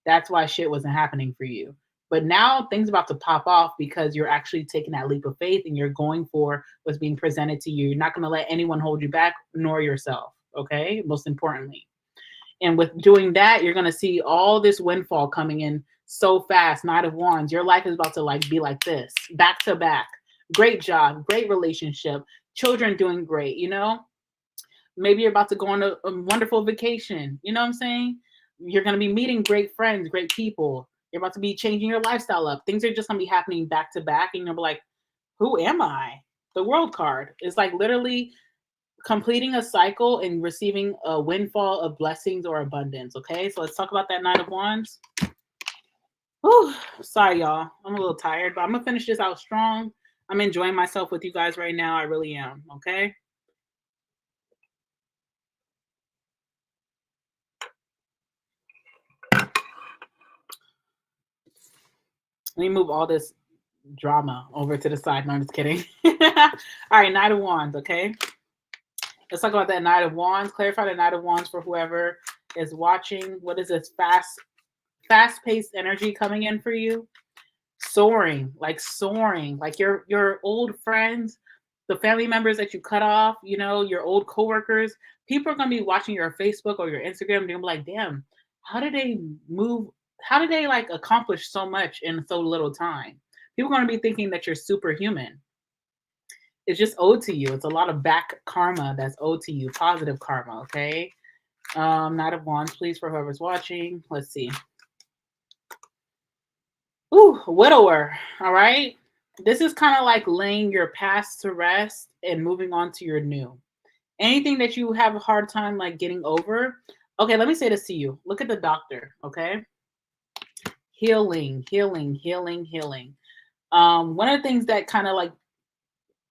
S1: That's why shit wasn't happening for you. But now things about to pop off because you're actually taking that leap of faith and you're going for what's being presented to you. You're not going to let anyone hold you back, nor yourself. Okay? Most importantly. And with doing that, you're going to see all this windfall coming in so fast. Knight of Wands, your life is about to like be like this, back to back. Great job, great relationship, children doing great, Maybe you're about to go on a wonderful vacation. You know what I'm saying? You're going to be meeting great friends, great people. You're about to be changing your lifestyle up. Things are just going to be happening back to back. And you'll be like, who am I? The World card is like literally completing a cycle and receiving a windfall of blessings or abundance. Okay, so let's talk about that Knight of Wands. Whew, sorry, y'all. I'm a little tired, but I'm gonna finish this out strong. I'm enjoying myself with you guys right now. I really am. Okay. Let me move all this drama over to the side. No, I'm just kidding. All right, Knight of Wands, okay? Let's talk about that Knight of Wands. Clarify the Knight of Wands for whoever is watching. What is this fast-paced energy coming in for you? Soaring, like your old friends, the family members that you cut off, you know, your old coworkers. People are gonna be watching your Facebook or your Instagram. They're gonna be like, damn, how did they move? How did they like accomplish so much in so little time? People are gonna be thinking that you're superhuman. It's just owed to you. It's a lot of back karma that's owed to you, positive karma, okay? Knight of Wands, please, for whoever's watching. Let's see. Ooh, widower, all right? This is kind of like laying your past to rest and moving on to your new. Anything that you have a hard time like getting over. Okay, let me say this to you. Look at the doctor, okay? Healing, healing, healing, healing. One of the things that kind of like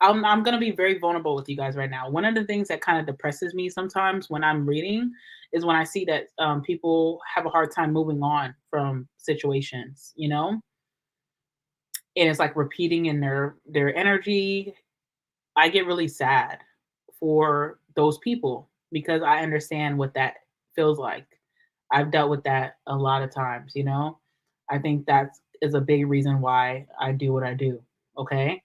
S1: I'm gonna be very vulnerable with you guys right now. One of the things that kind of depresses me sometimes when I'm reading is when I see that people have a hard time moving on from situations, you know, and it's like repeating in their energy. I get really sad for those people because I understand what that feels like. I've dealt with that a lot of times, you know. I think that is a big reason why I do what I do. Okay.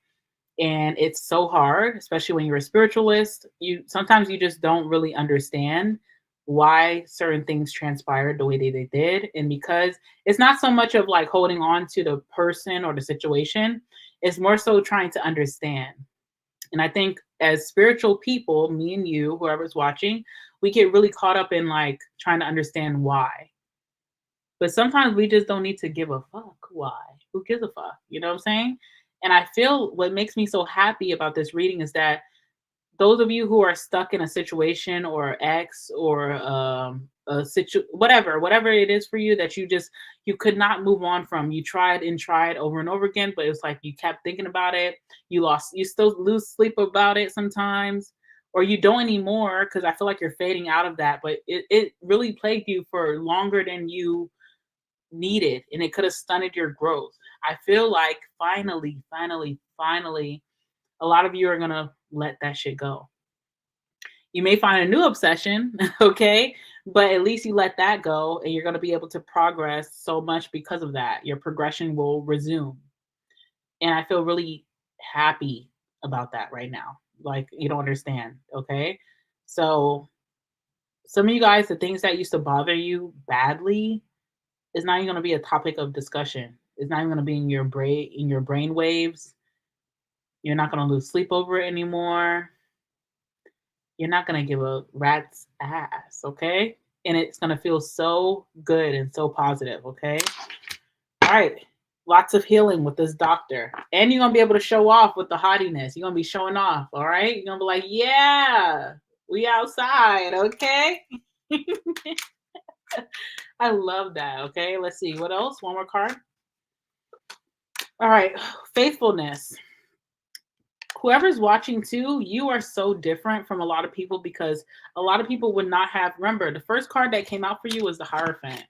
S1: And it's so hard, especially when you're a spiritualist. You sometimes you just don't really understand why certain things transpired the way they did. And because it's not so much of like holding on to the person or the situation, it's more so trying to understand. And I think as spiritual people, me and you, whoever's watching, we get really caught up in like trying to understand why. But sometimes we just don't need to give a fuck why. Who gives a fuck? You know what I'm saying? And I feel what makes me so happy about this reading is that those of you who are stuck in a situation or ex or whatever it is for you that you could not move on from. You tried and tried over and over again, but it's like you kept thinking about it. You still lose sleep about it sometimes, or you don't anymore because I feel like you're fading out of that. But it really plagued you for longer than you needed, and it could have stunted your growth. I feel like finally, a lot of you are gonna let that shit go. You may find a new obsession, okay? But at least you let that go and you're going to be able to progress so much because of that. Your progression will resume. And I feel really happy about that right now. Like, you don't understand, okay? So, some of you guys, the things that used to bother you badly is not even going to be a topic of discussion. It's not even going to be in your brain waves. You're not going to lose sleep over it anymore. You're not going to give a rat's ass, okay? And it's going to feel so good and so positive, okay? All right. Lots of healing with this doctor. And you're going to be able to show off with the hottiness. You're going to be showing off, all right? You're going to be like, yeah, we outside, okay? I love that, okay? Let's see. What else? One more card. All right. Faithfulness. Whoever's watching too, you are so different from a lot of people because a lot of people would not have. Remember, the first card that came out for you was the Hierophant.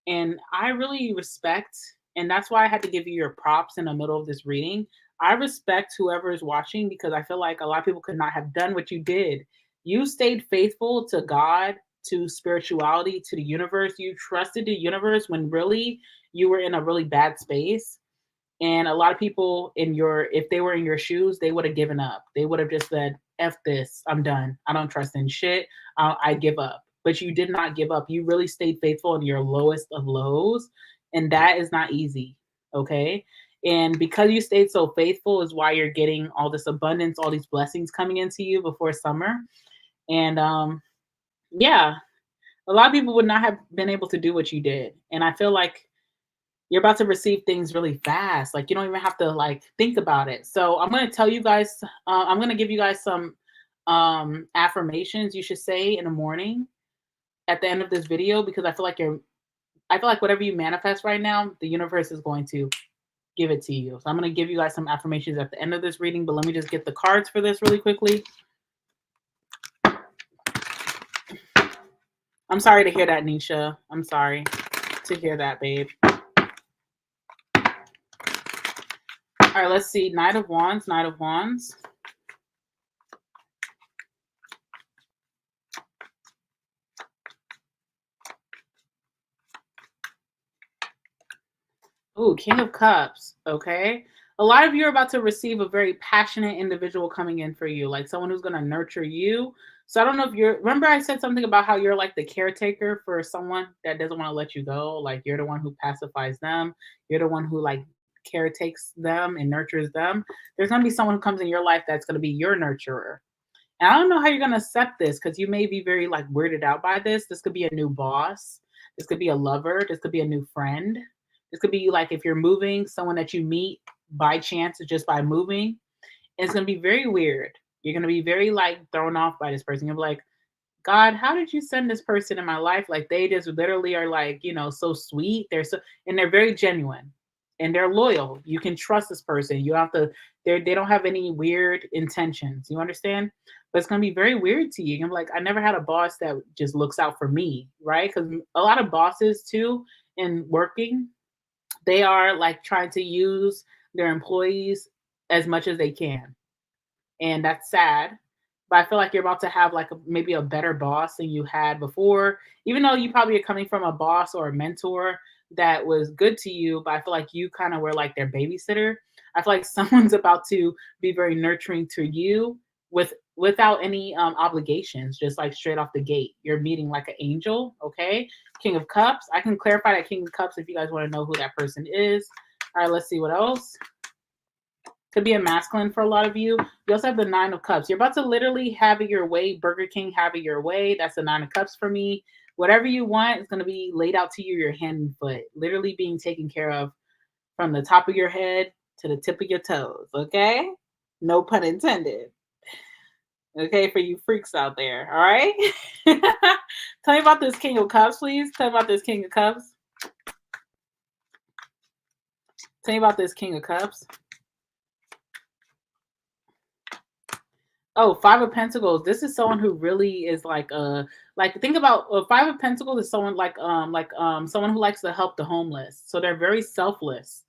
S1: And I really respect, and that's why I had to give you your props in the middle of this reading. I respect whoever is watching because I feel like a lot of people could not have done what you did. You stayed faithful to God, to spirituality, to the universe. You trusted the universe when really you were in a really bad space. And a lot of people if they were in your shoes, they would have given up. They would have just said, F this, I'm done. I don't trust in shit. I give up. But you did not give up. You really stayed faithful in your lowest of lows. And that is not easy. Okay. And because you stayed so faithful is why you're getting all this abundance, all these blessings coming into you before summer. And yeah, a lot of people would not have been able to do what you did. And I feel like you're about to receive things really fast. Like you don't even have to like think about it. So I'm going to tell you guys, I'm going to give you guys some affirmations you should say in the morning at the end of this video, because I feel like whatever you manifest right now, the universe is going to give it to you. So I'm going to give you guys some affirmations at the end of this reading, but let me just get the cards for this really quickly. I'm sorry to hear that, Nisha. I'm sorry to hear that, babe. All right, let's see. Knight of Wands, Knight of Wands. Ooh, King of Cups. Okay. A lot of you are about to receive a very passionate individual coming in for you, like someone who's going to nurture you. So I don't know if remember I said something about how you're like the caretaker for someone that doesn't want to let you go. Like you're the one who pacifies them. You're the one who like caretakes them and nurtures them. There's going to be someone who comes in your life that's going to be your nurturer. And I don't know how you're going to accept this because you may be very like weirded out by this. This could be a new boss. This could be a lover. This could be a new friend. This could be like if you're moving, someone that you meet by chance just by moving. It's going to be very weird. You're going to be very like thrown off by this person. You're like, God, how did you send this person in my life? Like they just literally are like, so sweet. And they're very genuine and they're loyal. You can trust this person. You have to, they don't have any weird intentions. You understand? But it's going to be very weird to you. I'm like, I never had a boss that just looks out for me, right? Because a lot of bosses too in working, they are like trying to use their employees as much as they can. And that's sad. But I feel like you're about to have like maybe a better boss than you had before, even though you probably are coming from a boss or a mentor that was good to you. But I feel like you kind of were like their babysitter. I feel like someone's about to be very nurturing to you without any obligations, just like straight off the gate. You're meeting like an angel, okay? King of Cups. I can clarify that King of Cups if you guys want to know who that person is. All right, let's see what else. Could be a masculine for a lot of you. You also have the Nine of Cups. You're about to literally have it your way. Burger King, have it your way. That's the Nine of Cups for me. Whatever you want is going to be laid out to you, your hand and foot. Literally being taken care of from the top of your head to the tip of your toes, okay? No pun intended. Okay, for you freaks out there, all right? Tell me about this King of Cups, please. Tell me about this King of Cups. Tell me about this King of Cups. Oh, Five of Pentacles. This is someone who really is like think about Five of Pentacles is someone like someone who likes to help the homeless. So they're very selfless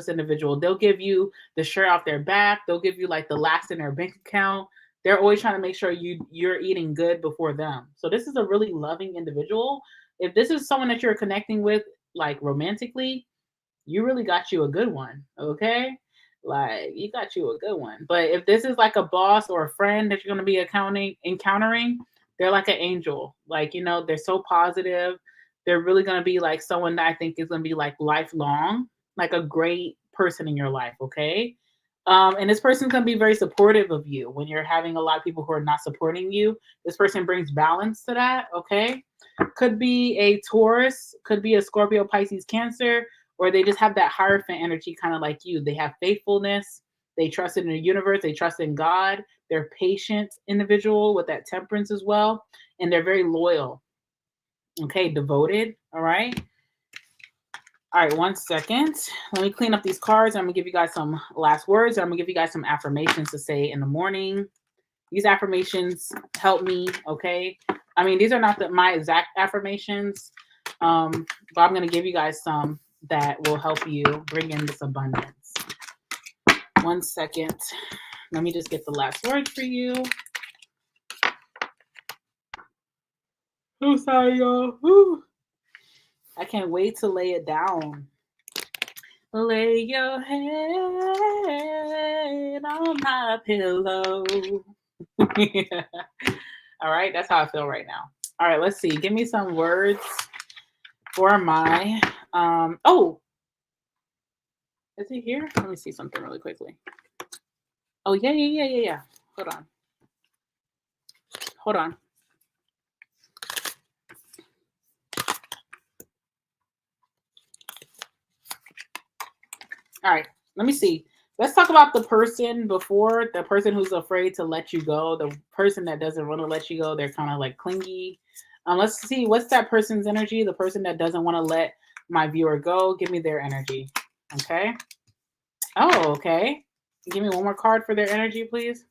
S1: individual. They'll give you the shirt off their back. They'll give you like the last in their bank account. They're always trying to make sure you're eating good before them. So this is a really loving individual. If this is someone that you're connecting with like romantically, you really got you a good one, okay? Like you got you a good one. But if this is like a boss or a friend that you're going to be encountering, they're like an angel. Like, they're so positive. They're really going to be like someone that I think is going to be like lifelong, like a great person in your life, okay? And this person's going to be very supportive of you when you're having a lot of people who are not supporting you. This person brings balance to that, okay? Could be a Taurus, could be a Scorpio, Pisces, Cancer, or they just have that Hierophant energy kind of like you. They have faithfulness. They trust in the universe. They trust in God. They're patient individual with that temperance as well. And they're very loyal. Okay, devoted. All right. All right, 1 second. Let me clean up these cards. I'm going to give you guys some last words. I'm going to give you guys some affirmations to say in the morning. These affirmations help me, okay? I mean, these are not my exact affirmations, but I'm going to give you guys some that will help you bring in this abundance. 1 second. Let me just get the last word for you. Oh, sorry, y'all. Woo. I can't wait to lay it down. Lay your head on my pillow. Yeah. All right, that's how I feel right now. All right, let's see. Give me some words for my is it here? Let me see something really quickly. Oh, yeah. Hold on. All right, let me see. Let's talk about the person before, the person who's afraid to let you go, the person that doesn't want to let you go. They're kind of like clingy. Let's see, what's that person's energy? The person that doesn't want to let my viewer go. Give me their energy. Okay. Oh, okay. Give me one more card for their energy, please.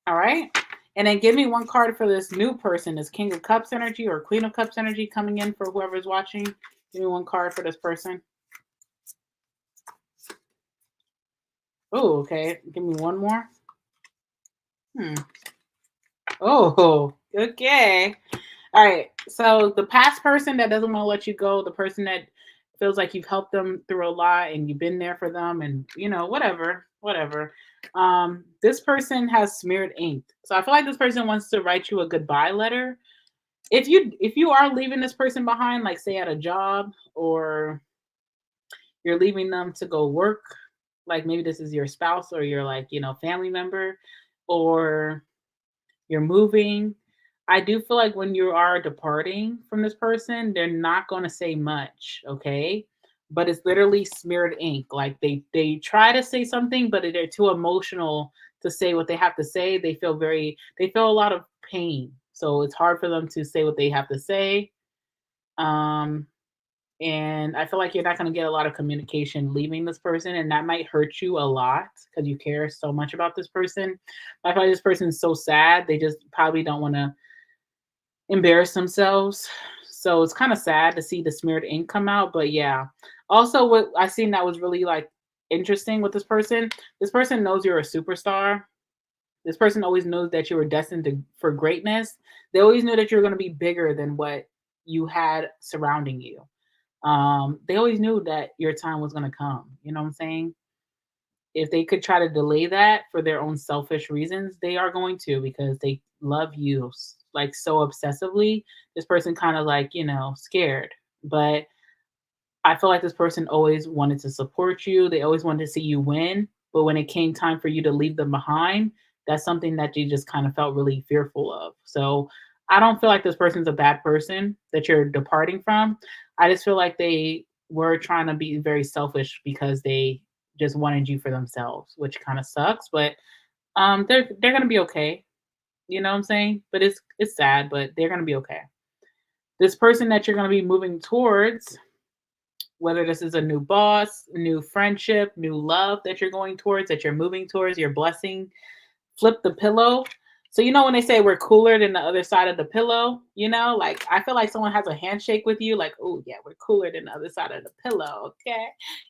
S1: All right. And then give me one card for this new person, this King of Cups energy or Queen of Cups energy coming in for whoever's watching. Give Give me one card for this person. Oh, okay. Give me one more. Oh, okay. All right. So the past person that doesn't want to let you go, the person that feels like you've helped them through a lot and you've been there for them and whatever. This person has smeared ink. So I feel like this person wants to write you a goodbye letter. If you are leaving this person behind, like say at a job or you're leaving them to go work, like maybe this is your spouse or your like, family member, or you're moving. I do feel like when you are departing from this person, they're not going to say much, okay? But it's literally smeared ink. Like they try to say something, but they're too emotional to say what they have to say. They feel a lot of pain. So it's hard for them to say what they have to say. Um and I feel like you're not going to get a lot of communication leaving this person, and that might hurt you a lot because you care so much about this person. I feel like this person is so sad, they just probably don't want to embarrass themselves. So it's kind of sad to see the smeared ink come out. But yeah. Also, what I seen that was really like interesting with this person knows you're a superstar. This person always knows that you were destined for greatness. They always knew that you were going to be bigger than what you had surrounding you. They always knew that your time was going to come. You know what I'm saying? If they could try to delay that for their own selfish reasons, they are going to because they love you like so obsessively. This person kind of like, scared. But I feel like this person always wanted to support you. They always wanted to see you win. But when it came time for you to leave them behind, that's something that you just kind of felt really fearful of. So I don't feel like this person's a bad person that you're departing from. I just feel like they were trying to be very selfish because they just wanted you for themselves, which kind of sucks. But they're gonna be okay. You know what I'm saying? But it's sad, but they're gonna be okay. This person that you're gonna be moving towards, whether this is a new boss, new friendship, new love that you're going towards, that you're moving towards, your blessing, flip the pillow. So when they say we're cooler than the other side of the pillow, like I feel like someone has a handshake with you, like, oh yeah, we're cooler than the other side of the pillow. Okay.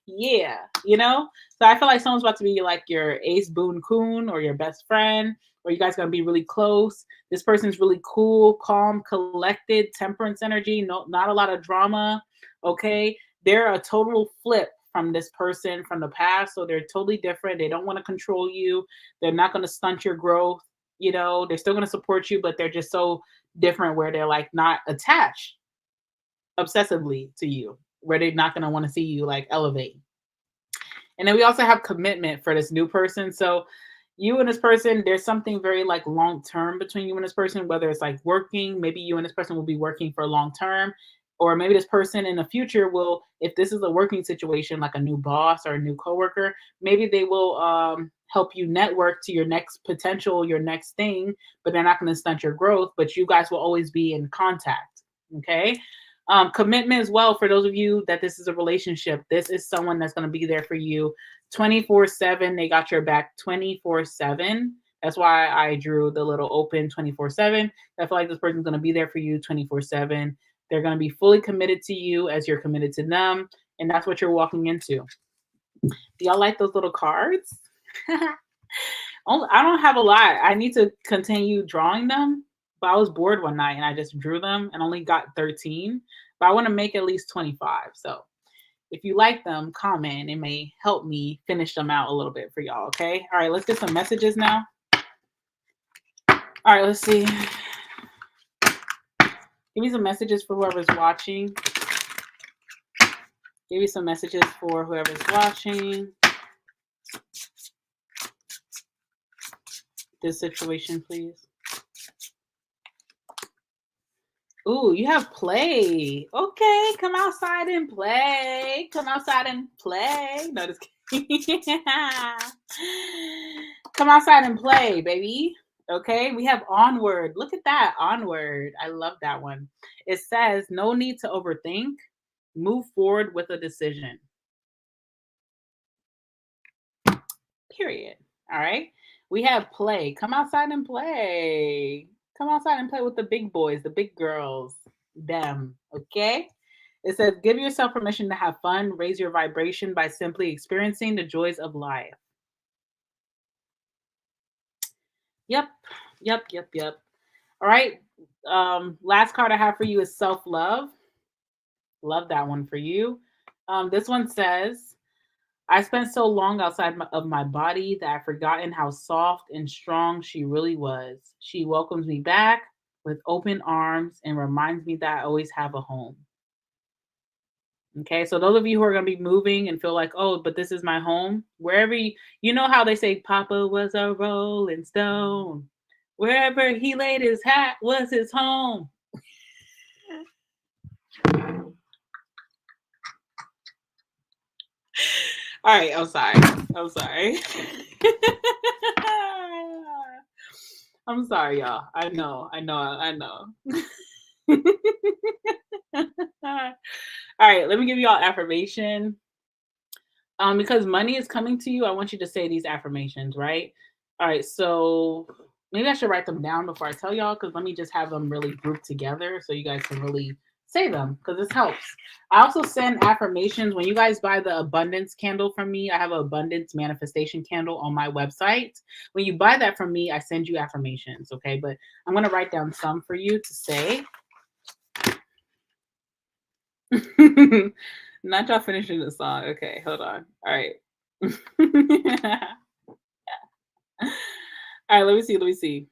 S1: Yeah. So I feel like someone's about to be like your ace boon coon or your best friend, or you guys gonna be really close. This person's really cool, calm, collected, temperance energy, no, not a lot of drama. Okay. They're a total flip from this person from the past. So they're totally different. They don't want to control you. They're not going to stunt your growth. They're still going to support you, but they're just so different where they're like not attached obsessively to you, where they're not going to want to see you like elevate. And then we also have commitment for this new person. So you and this person, there's something very like long term between you and this person, whether it's like working, maybe you and this person will be working for long term, or maybe this person in the future will, if this is a working situation, like a new boss or a new coworker, maybe they will help you network to your next potential, your next thing, but they're not going to stunt your growth, but you guys will always be in contact. Okay. Commitment as well, for those of you that this is a relationship, this is someone that's going to be there for you 24/7. They got your back 24/7. That's why I drew the little open 24/7. I feel like this person's going to be there for you 24/7. They're going to be fully committed to you as you're committed to them. And that's what you're walking into. Do y'all like those little cards? I don't have a lot. I need to continue drawing them. But I was bored one night and I just drew them and only got 13. But I want to make at least 25. So if you like them, comment. It may help me finish them out a little bit for y'all. Okay. All right. Let's get some messages now. All right. Let's see. Give me some messages for whoever's watching. Give me some messages for whoever's watching this situation, please. Ooh, you have play. Okay, come outside and play. Come outside and play. No, just kidding. Come outside and play, baby. Okay, we have onward. Look at that, onward. I love that one. It says, no need to overthink. Move forward with a decision. Period. All right. We have play. Come outside and play. Come outside and play with the big boys, the big girls, them. Okay. It says, give yourself permission to have fun, raise your vibration by simply experiencing the joys of life. Yep, yep. All right. Last card I have for you is self love. Love that one for you. This one says, I spent so long outside of my body that I've forgotten how soft and strong she really was. She welcomes me back with open arms and reminds me that I always have a home. Okay, so those of you who are going to be moving and feel like, oh, but this is my home, wherever you know how they say Papa was a rolling stone, wherever he laid his hat was his home. All right, I'm sorry. I'm sorry. I'm sorry, y'all. I know. All right, let me give you all affirmation. Because money is coming to you, I want you to say these affirmations, right? All right, so maybe I should write them down before I tell y'all, because let me just have them really grouped together so you guys can really say them, because this helps. I also send affirmations when you guys buy the abundance candle from me. I have an abundance manifestation candle on my website. When you buy that from me, I send you affirmations, okay? But I'm going to write down some for you to say. Not y'all finishing the song. Okay, hold on. All right. All right, let me see. Let me see.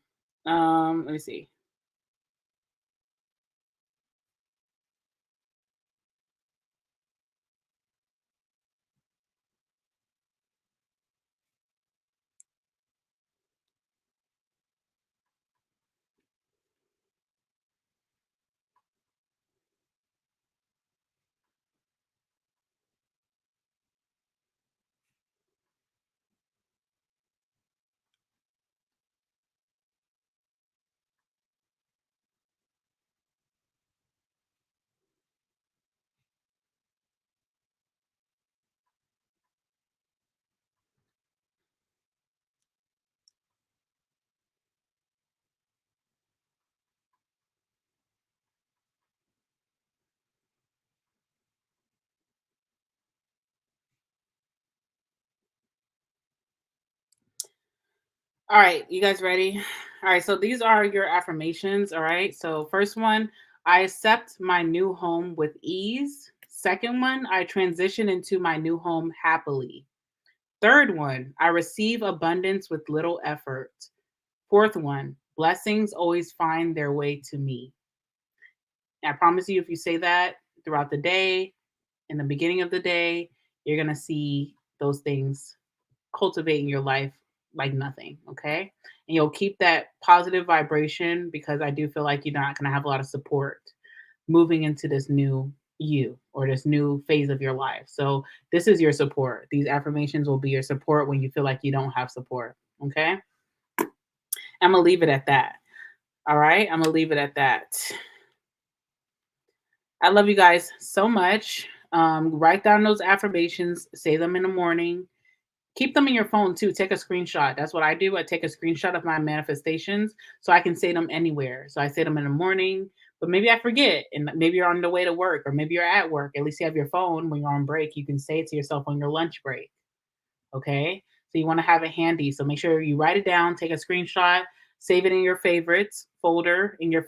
S1: All right, you guys ready? All right, so these are your affirmations. All right, so first one, I accept my new home with ease. Second one, I transition into my new home happily. Third one, I receive abundance with little effort. Fourth one, blessings always find their way to me. And I promise you, if you say that throughout the day, in the beginning of the day, you're going to see those things cultivate in your life like nothing. Okay. And you'll keep that positive vibration, because I do feel like you're not going to have a lot of support moving into this new you or this new phase of your life. So, this is your support. These affirmations will be your support when you feel like you don't have support. Okay. I'm going to leave it at that. All right. I'm going to leave it at that. I love you guys so much. Write down those affirmations, say them in the morning. Keep them in your phone too. Take a screenshot. That's what I do. I take a screenshot of my manifestations so I can say them anywhere. So I say them in the morning, but maybe I forget, and maybe you're on the way to work, or maybe you're at work. At least you have your phone when you're on break. You can say it to yourself on your lunch break. Okay. So you want to have it handy. So make sure you write it down, take a screenshot, save it in your favorites folder in your phone.